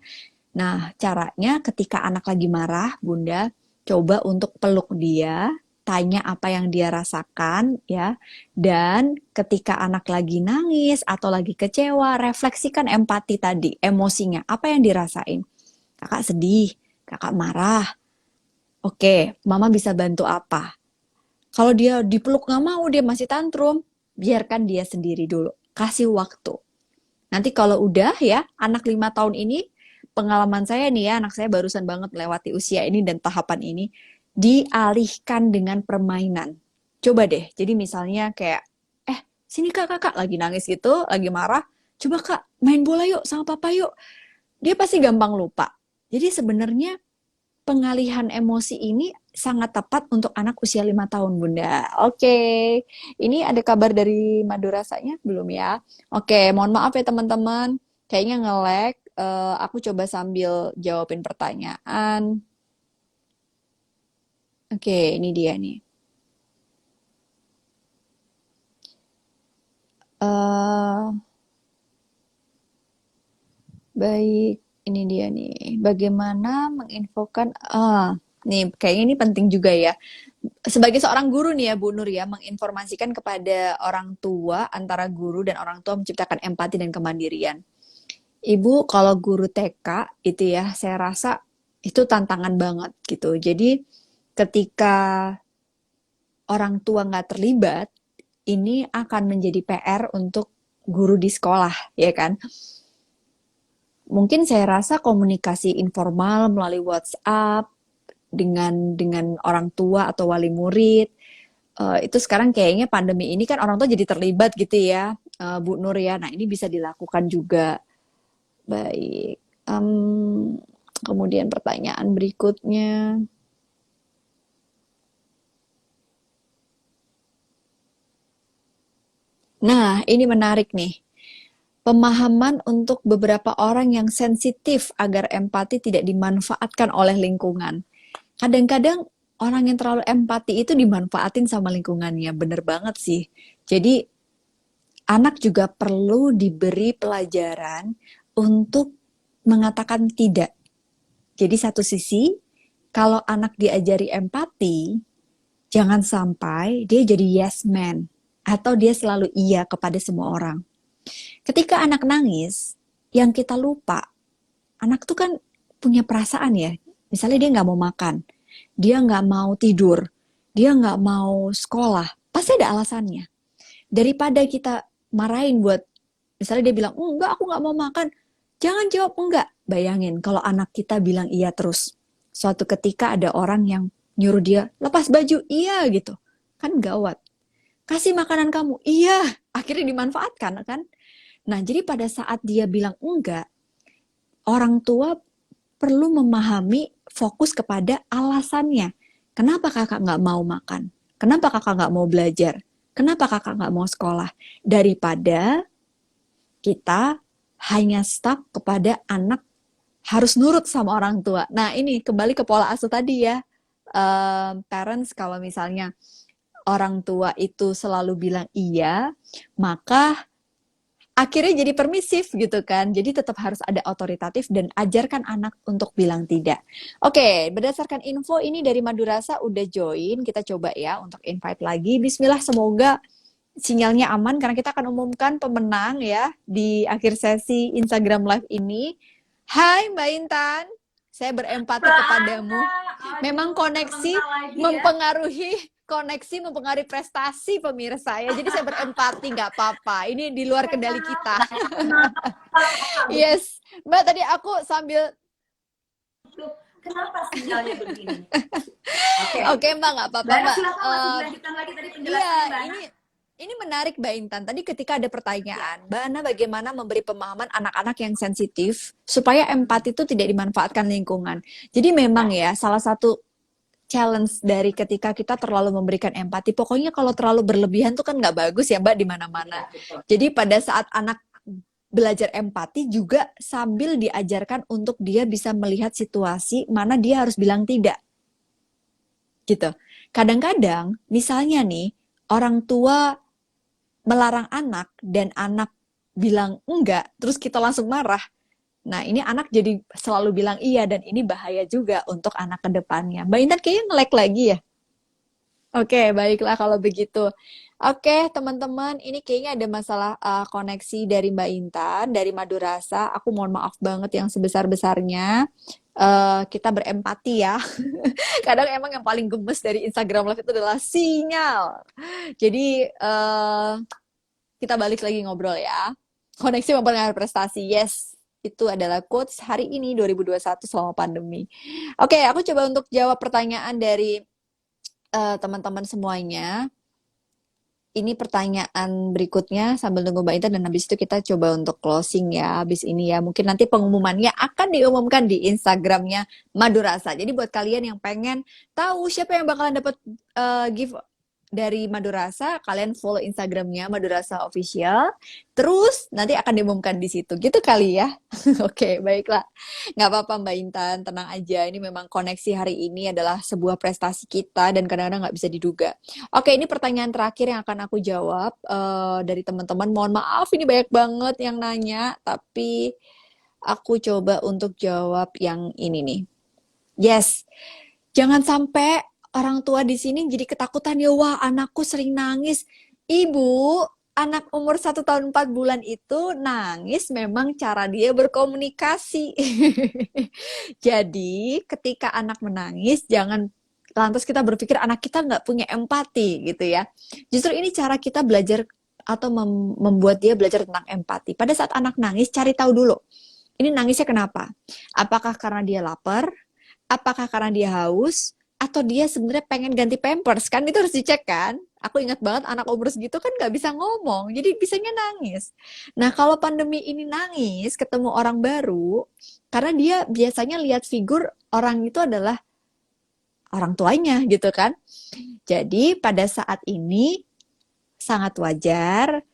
Speaker 1: Nah, caranya ketika anak lagi marah, Bunda, coba untuk peluk dia, tanya apa yang dia rasakan ya. Dan ketika anak lagi nangis atau lagi kecewa, refleksikan empati tadi, emosinya, apa yang dirasain. Kakak sedih, kakak marah. Oke, mama bisa bantu apa? Kalau dia dipeluk nggak mau, dia masih tantrum, biarkan dia sendiri dulu. Kasih waktu. Nanti kalau udah ya, anak 5 tahun ini, pengalaman saya nih ya, anak saya barusan banget melewati usia ini dan tahapan ini, dialihkan dengan permainan. Coba deh, jadi misalnya kayak, sini kak, kakak, lagi nangis gitu, lagi marah, coba kak, main bola yuk sama papa yuk. Dia pasti gampang lupa. Jadi sebenarnya pengalihan emosi ini sangat tepat untuk anak usia 5 tahun, Bunda. Oke, ini ada kabar dari Madurasanya belum ya? Oke, mohon maaf ya teman-teman. Kayaknya nge-lag. Aku coba sambil jawabin pertanyaan. Oke, ini dia nih. Eh, baik, ini dia nih. Bagaimana menginfokan... nih, kayaknya ini penting juga ya. Sebagai seorang guru nih ya Bu Nur ya, menginformasikan kepada orang tua, antara guru dan orang tua menciptakan empati dan kemandirian. Ibu kalau guru TK itu ya, saya rasa itu tantangan banget gitu. Jadi ketika orang tua nggak terlibat, ini akan menjadi PR untuk guru di sekolah, ya kan? Mungkin saya rasa komunikasi informal melalui WhatsApp dengan orang tua atau wali murid, itu sekarang kayaknya pandemi ini kan orang tua jadi terlibat gitu ya, Bu Nur ya. Nah, ini bisa dilakukan juga. Baik. Kemudian pertanyaan berikutnya. Nah, ini menarik nih. Pemahaman untuk beberapa orang yang sensitif agar empati tidak dimanfaatkan oleh lingkungan. Kadang-kadang orang yang terlalu empati itu dimanfaatin sama lingkungannya. Bener banget sih. Jadi anak juga perlu diberi pelajaran untuk mengatakan tidak. Jadi satu sisi, kalau anak diajari empati, jangan sampai dia jadi yes man atau dia selalu iya kepada semua orang. Ketika anak nangis, yang kita lupa, anak tuh kan punya perasaan ya. Misalnya dia nggak mau makan, dia nggak mau tidur, dia nggak mau sekolah, pasti ada alasannya. Daripada kita marahin buat, misalnya dia bilang, enggak aku nggak mau makan, jangan jawab enggak. Bayangin kalau anak kita bilang iya terus. Suatu ketika ada orang yang nyuruh dia, lepas baju, iya gitu. Kan gawat. Kasih makanan kamu, iya. Akhirnya dimanfaatkan kan. Nah jadi pada saat dia bilang enggak, orang tua perlu memahami fokus kepada alasannya. Kenapa kakak nggak mau makan? Kenapa kakak nggak mau belajar? Kenapa kakak nggak mau sekolah? Daripada kita hanya stuck kepada anak harus nurut sama orang tua. Nah ini kembali ke pola asuh tadi ya. Parents kalau misalnya orang tua itu selalu bilang iya, maka akhirnya jadi permisif gitu kan. Jadi tetap harus ada otoritatif dan ajarkan anak untuk bilang tidak. Oke, berdasarkan info ini dari Madurasa udah join. Kita coba ya untuk invite lagi. Bismillah, semoga sinyalnya aman karena kita akan umumkan pemenang ya di akhir sesi Instagram Live ini. Hai Mbak Intan, saya berempati kepadamu. Memang koneksi mempengaruhi prestasi pemirsa ya. Jadi saya berempati, nggak apa-apa. Ini di luar kendali kita. Yes, Mbak tadi aku sambil
Speaker 2: kenapa sinyalnya begini?
Speaker 1: Oke, Mbak, nggak apa-apa Mbak.
Speaker 2: Silakan masih dilanjutkan lagi tadi penjelasannya Mbak.
Speaker 1: Ini menarik Mbak Intan. Tadi ketika ada pertanyaan, Mbak Ana bagaimana memberi pemahaman anak-anak yang sensitif supaya empati itu tidak dimanfaatkan lingkungan. Jadi memang ya salah satu challenge dari ketika kita terlalu memberikan empati. Pokoknya kalau terlalu berlebihan tuh kan nggak bagus ya Mbak di mana-mana. Jadi pada saat anak belajar empati juga sambil diajarkan untuk dia bisa melihat situasi mana dia harus bilang tidak. Gitu. Kadang-kadang misalnya nih orang tua melarang anak dan anak bilang enggak, terus kita langsung marah. Nah, ini anak jadi selalu bilang iya dan ini bahaya juga untuk anak ke depannya. Mbak Intan kayaknya nge-lag lagi ya? Oke, baiklah kalau begitu. Oke, teman-teman, ini kayaknya ada masalah koneksi dari Mbak Intan, dari Madurasa. Aku mohon maaf banget yang sebesar-besarnya. Kita berempati ya. Kadang emang yang paling gemes dari Instagram Live itu adalah sinyal. Jadi kita balik lagi ngobrol ya. Koneksi mempengaruhi prestasi. Yes, itu adalah quotes hari ini 2021 selama pandemi. Oke, aku coba untuk jawab pertanyaan dari teman-teman semuanya. Ini pertanyaan berikutnya sambil nunggu Mbak Intan dan habis itu kita coba untuk closing ya habis ini ya. Mungkin nanti pengumumannya akan diumumkan di Instagramnya Madurasa. Jadi buat kalian yang pengen tahu siapa yang bakalan dapat gift dari Madurasa, kalian follow Instagramnya Madurasa Official. Terus nanti akan diumumkan di situ. Gitu kali ya. Oke, baiklah. Nggak apa-apa Mbak Intan, tenang aja. Ini memang koneksi hari ini adalah sebuah prestasi kita dan kadang-kadang nggak bisa diduga. Oke, ini pertanyaan terakhir yang akan aku jawab dari teman-teman. Mohon maaf, ini banyak banget yang nanya, tapi aku coba untuk jawab yang ini nih. Yes, jangan sampai orang tua di sini jadi ketakutan ya, wah anakku sering nangis. Ibu, anak umur 1 tahun 4 bulan itu nangis memang cara dia berkomunikasi. Jadi ketika anak menangis jangan lantas kita berpikir anak kita nggak punya empati gitu ya. Justru ini cara kita belajar atau membuat dia belajar tentang empati. Pada saat anak nangis cari tahu dulu. Ini nangisnya kenapa? Apakah karena dia lapar? Apakah karena dia haus? Atau dia sebenarnya pengen ganti pampers, kan itu harus dicek kan. Aku ingat banget anak umur segitu kan nggak bisa ngomong, jadi bisanya nangis. Nah kalau pandemi ini nangis, ketemu orang baru, karena dia biasanya lihat figur orang itu adalah orang tuanya gitu kan. Jadi pada saat ini sangat wajar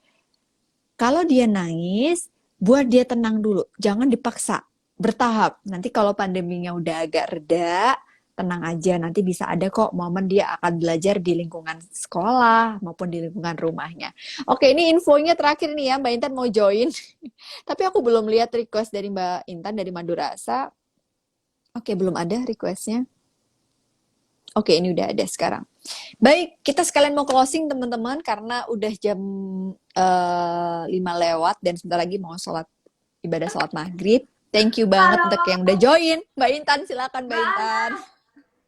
Speaker 1: kalau dia nangis, buat dia tenang dulu, jangan dipaksa, bertahap. Nanti kalau pandeminya udah agak reda, tenang aja, nanti bisa ada kok momen dia akan belajar di lingkungan sekolah maupun di lingkungan rumahnya. Oke, ini infonya terakhir nih ya, Mbak Intan mau join. Tapi aku belum lihat request dari Mbak Intan dari Madurasa. Oke, belum ada requestnya. Oke, ini udah ada sekarang. Baik, kita sekalian mau closing teman-teman karena udah jam 5 lewat dan sebentar lagi mau ibadah sholat maghrib. Thank you banget
Speaker 2: Halo,
Speaker 1: untuk yang udah join. Mbak Intan, silakan Mbak
Speaker 2: Mbak
Speaker 1: Intan.
Speaker 2: Ana.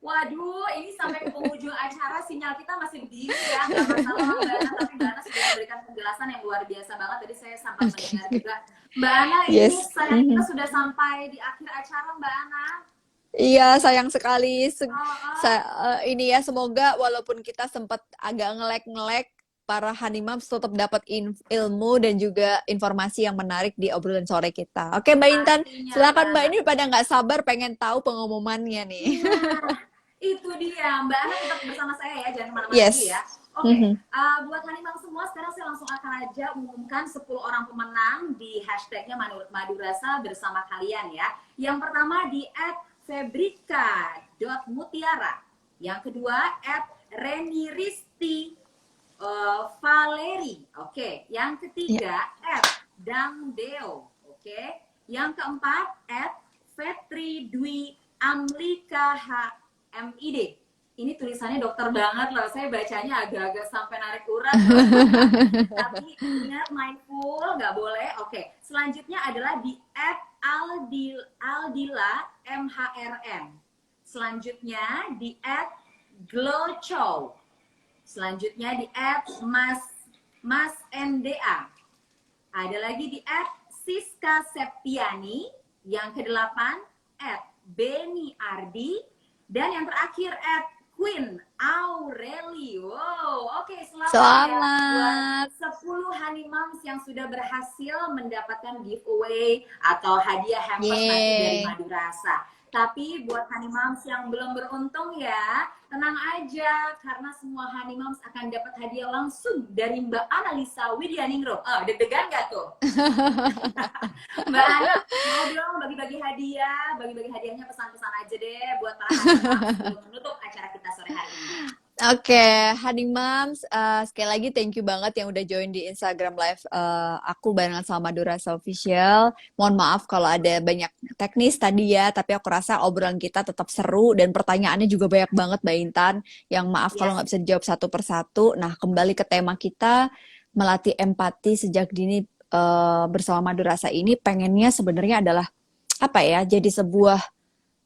Speaker 2: Waduh, ini sampai ke penghujung acara sinyal kita masih begini ya. Nggak masalah Mbak Ana, tapi Mbak Ana sudah memberikan penjelasan yang luar biasa banget. Tadi saya sempat mendengar juga. Mbak Ana, ini
Speaker 1: Yes.
Speaker 2: sayang kita sudah sampai di akhir acara Mbak Ana.
Speaker 1: Iya, sayang sekali.
Speaker 2: Oh,
Speaker 1: Ini ya, semoga walaupun kita sempat agak ngelek-ngelek, para Hanimams tetap dapat ilmu dan juga informasi yang menarik di obrolan sore kita. Oke, Mbak Intan,
Speaker 2: pastinya Mbak
Speaker 1: silakan Mbak.
Speaker 2: Ana.
Speaker 1: Ini pada nggak sabar pengen tahu pengumumannya nih.
Speaker 2: Nah, itu dia. Mbak Ana tetap bersama saya ya, jangan kemana-mana dulu
Speaker 1: Yes.
Speaker 2: ya. Oke, buat Hanimang semua, sekarang saya langsung akan aja umumkan 10 orang pemenang di hashtagnya Madurasa bersama kalian ya. Yang pertama di @febrika.mutiara. Yang kedua @reniristi Valeri. Oke, yang ketiga @dangdeo. Oke, yang keempat @Fetri Dwi Amlika HMID. Ini tulisannya dokter banget loh. Saya bacanya agak-agak sampai narik urat. Tapi ingat mindful, nggak boleh. Oke, selanjutnya adalah di @aldila MHRN. Selanjutnya di @glowchow. Selanjutnya di @mas NDA. Ada lagi di @siska Septiani. Yang kedelapan @Beni Ardi. Dan yang terakhir Queen Aureli. Wow, oke, selamat ya buat 10 Hanimams yang sudah berhasil mendapatkan giveaway atau hadiah hampers nanti dari
Speaker 1: Yeay.
Speaker 2: Madurasa. Tapi buat Hanimams yang belum beruntung ya, tenang aja karena semua Hanimams akan dapat hadiah langsung dari Mbak Analisa Widyaningrum. Deg-degan gak tuh? Mbak Ana, mau dong bagi-bagi hadiahnya pesan-pesan aja deh buat para Hanimams sebelum menutup acara kita sore hari ini.
Speaker 1: Oke, Hanimams, sekali lagi thank you banget yang udah join di Instagram Live aku barengan sama Madurasa Official. Mohon maaf kalau ada banyak teknis tadi ya, tapi aku rasa obrolan kita tetap seru dan pertanyaannya juga banyak banget Mbak Intan. Yang maaf kalau nggak bisa dijawab satu persatu. Nah, kembali ke tema kita, melatih empati sejak dini bersama Madurasa ini pengennya sebenarnya adalah apa ya? Jadi sebuah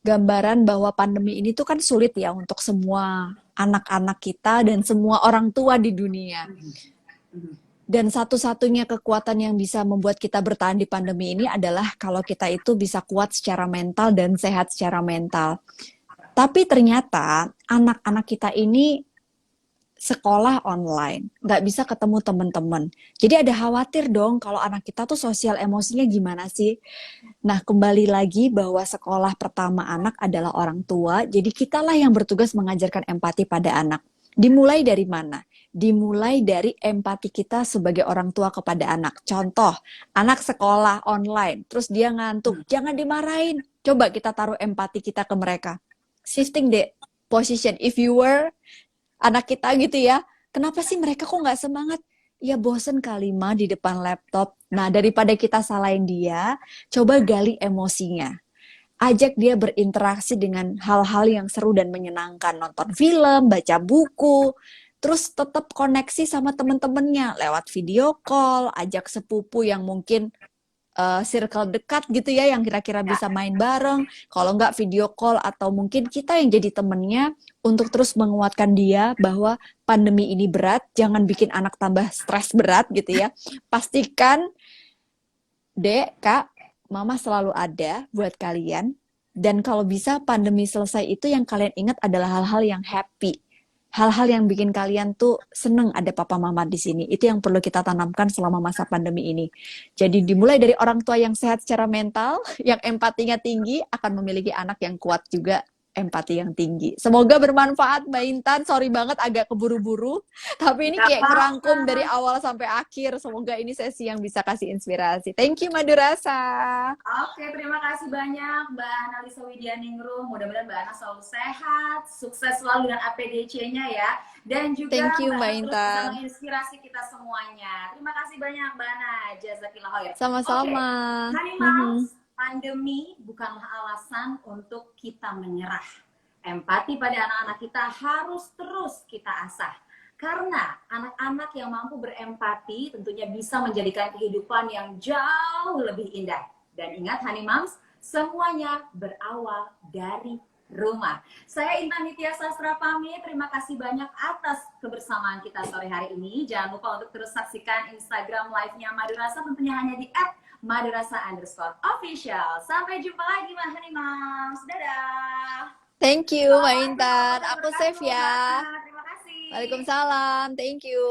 Speaker 1: gambaran bahwa pandemi ini tuh kan sulit ya untuk semua anak-anak kita dan semua orang tua di dunia. Dan satu-satunya kekuatan yang bisa membuat kita bertahan di pandemi ini adalah kalau kita itu bisa kuat secara mental dan sehat secara mental. Tapi ternyata anak-anak kita ini sekolah online, nggak bisa ketemu teman-teman. Jadi ada khawatir dong kalau anak kita tuh sosial emosinya gimana sih? Nah, kembali lagi bahwa sekolah pertama anak adalah orang tua, jadi kitalah yang bertugas mengajarkan empati pada anak. Dimulai dari mana? Dimulai dari empati kita sebagai orang tua kepada anak. Contoh, anak sekolah online, terus dia ngantuk, jangan dimarahin. Coba kita taruh empati kita ke mereka. Shifting the position. If you were anak kita gitu ya, kenapa sih mereka kok nggak semangat? Ya bosen kali mah di depan laptop. Nah, daripada kita salahin dia, coba gali emosinya. Ajak dia berinteraksi dengan hal-hal yang seru dan menyenangkan. Nonton film, baca buku, terus tetap koneksi sama teman-temannya lewat video call, ajak sepupu yang mungkin circle dekat gitu ya, yang kira-kira bisa main bareng. Kalau nggak video call atau mungkin kita yang jadi temennya untuk terus menguatkan dia bahwa pandemi ini berat, jangan bikin anak tambah stres berat gitu ya. Pastikan, Dek, Kak, Mama selalu ada buat kalian. Dan kalau bisa pandemi selesai itu yang kalian ingat adalah hal-hal yang happy. Hal-hal yang bikin kalian tuh seneng ada papa mama di sini. Itu yang perlu kita tanamkan selama masa pandemi ini. Jadi dimulai dari orang tua yang sehat secara mental, yang empatinya tinggi, akan memiliki anak yang kuat juga empati yang tinggi. Semoga bermanfaat Mbak Intan. Sorry banget agak keburu-buru, tapi ini
Speaker 2: Gak
Speaker 1: kayak ngerangkum dari
Speaker 2: apa-apa.
Speaker 1: awal sampai akhir. Semoga ini sesi yang bisa kasih inspirasi. Thank you Madurasa.
Speaker 2: Oke, terima kasih banyak Mbak Analisa Widianingrum. Mudah-mudahan Mbak Ana selalu sehat, sukses selalu dengan APDC-nya ya. Dan
Speaker 1: Thank
Speaker 2: juga
Speaker 1: you
Speaker 2: Mbak
Speaker 1: Mbak
Speaker 2: Ana terus bisa
Speaker 1: Intan.
Speaker 2: menginspirasi kita semuanya. Terima kasih banyak Mbak Ana. Jazakillah khair. Oke,
Speaker 1: Sama-sama.
Speaker 2: Honey
Speaker 1: Mhm.
Speaker 2: Moms, pandemi bukanlah alasan untuk kita menyerah. Empati pada anak-anak kita harus terus kita asah. Karena anak-anak yang mampu berempati tentunya bisa menjadikan kehidupan yang jauh lebih indah. Dan ingat Honey Moms, semuanya berawal dari rumah. Saya Intan Nitya Sastra pamit. Terima kasih banyak atas kebersamaan kita sore hari ini. Jangan lupa untuk terus saksikan Instagram live-nya Madurasa tentunya hanya di @madurasa_official. Sampai jumpa lagi Honey Moms. Dadah.
Speaker 1: Thank you Mbak
Speaker 2: Assalamualaikum
Speaker 1: Intan.
Speaker 2: warahmatullahi
Speaker 1: Aku
Speaker 2: wabarakatuh,
Speaker 1: save
Speaker 2: Mbak
Speaker 1: ya.
Speaker 2: Ana. Terima kasih.
Speaker 1: Waalaikumsalam. Thank you.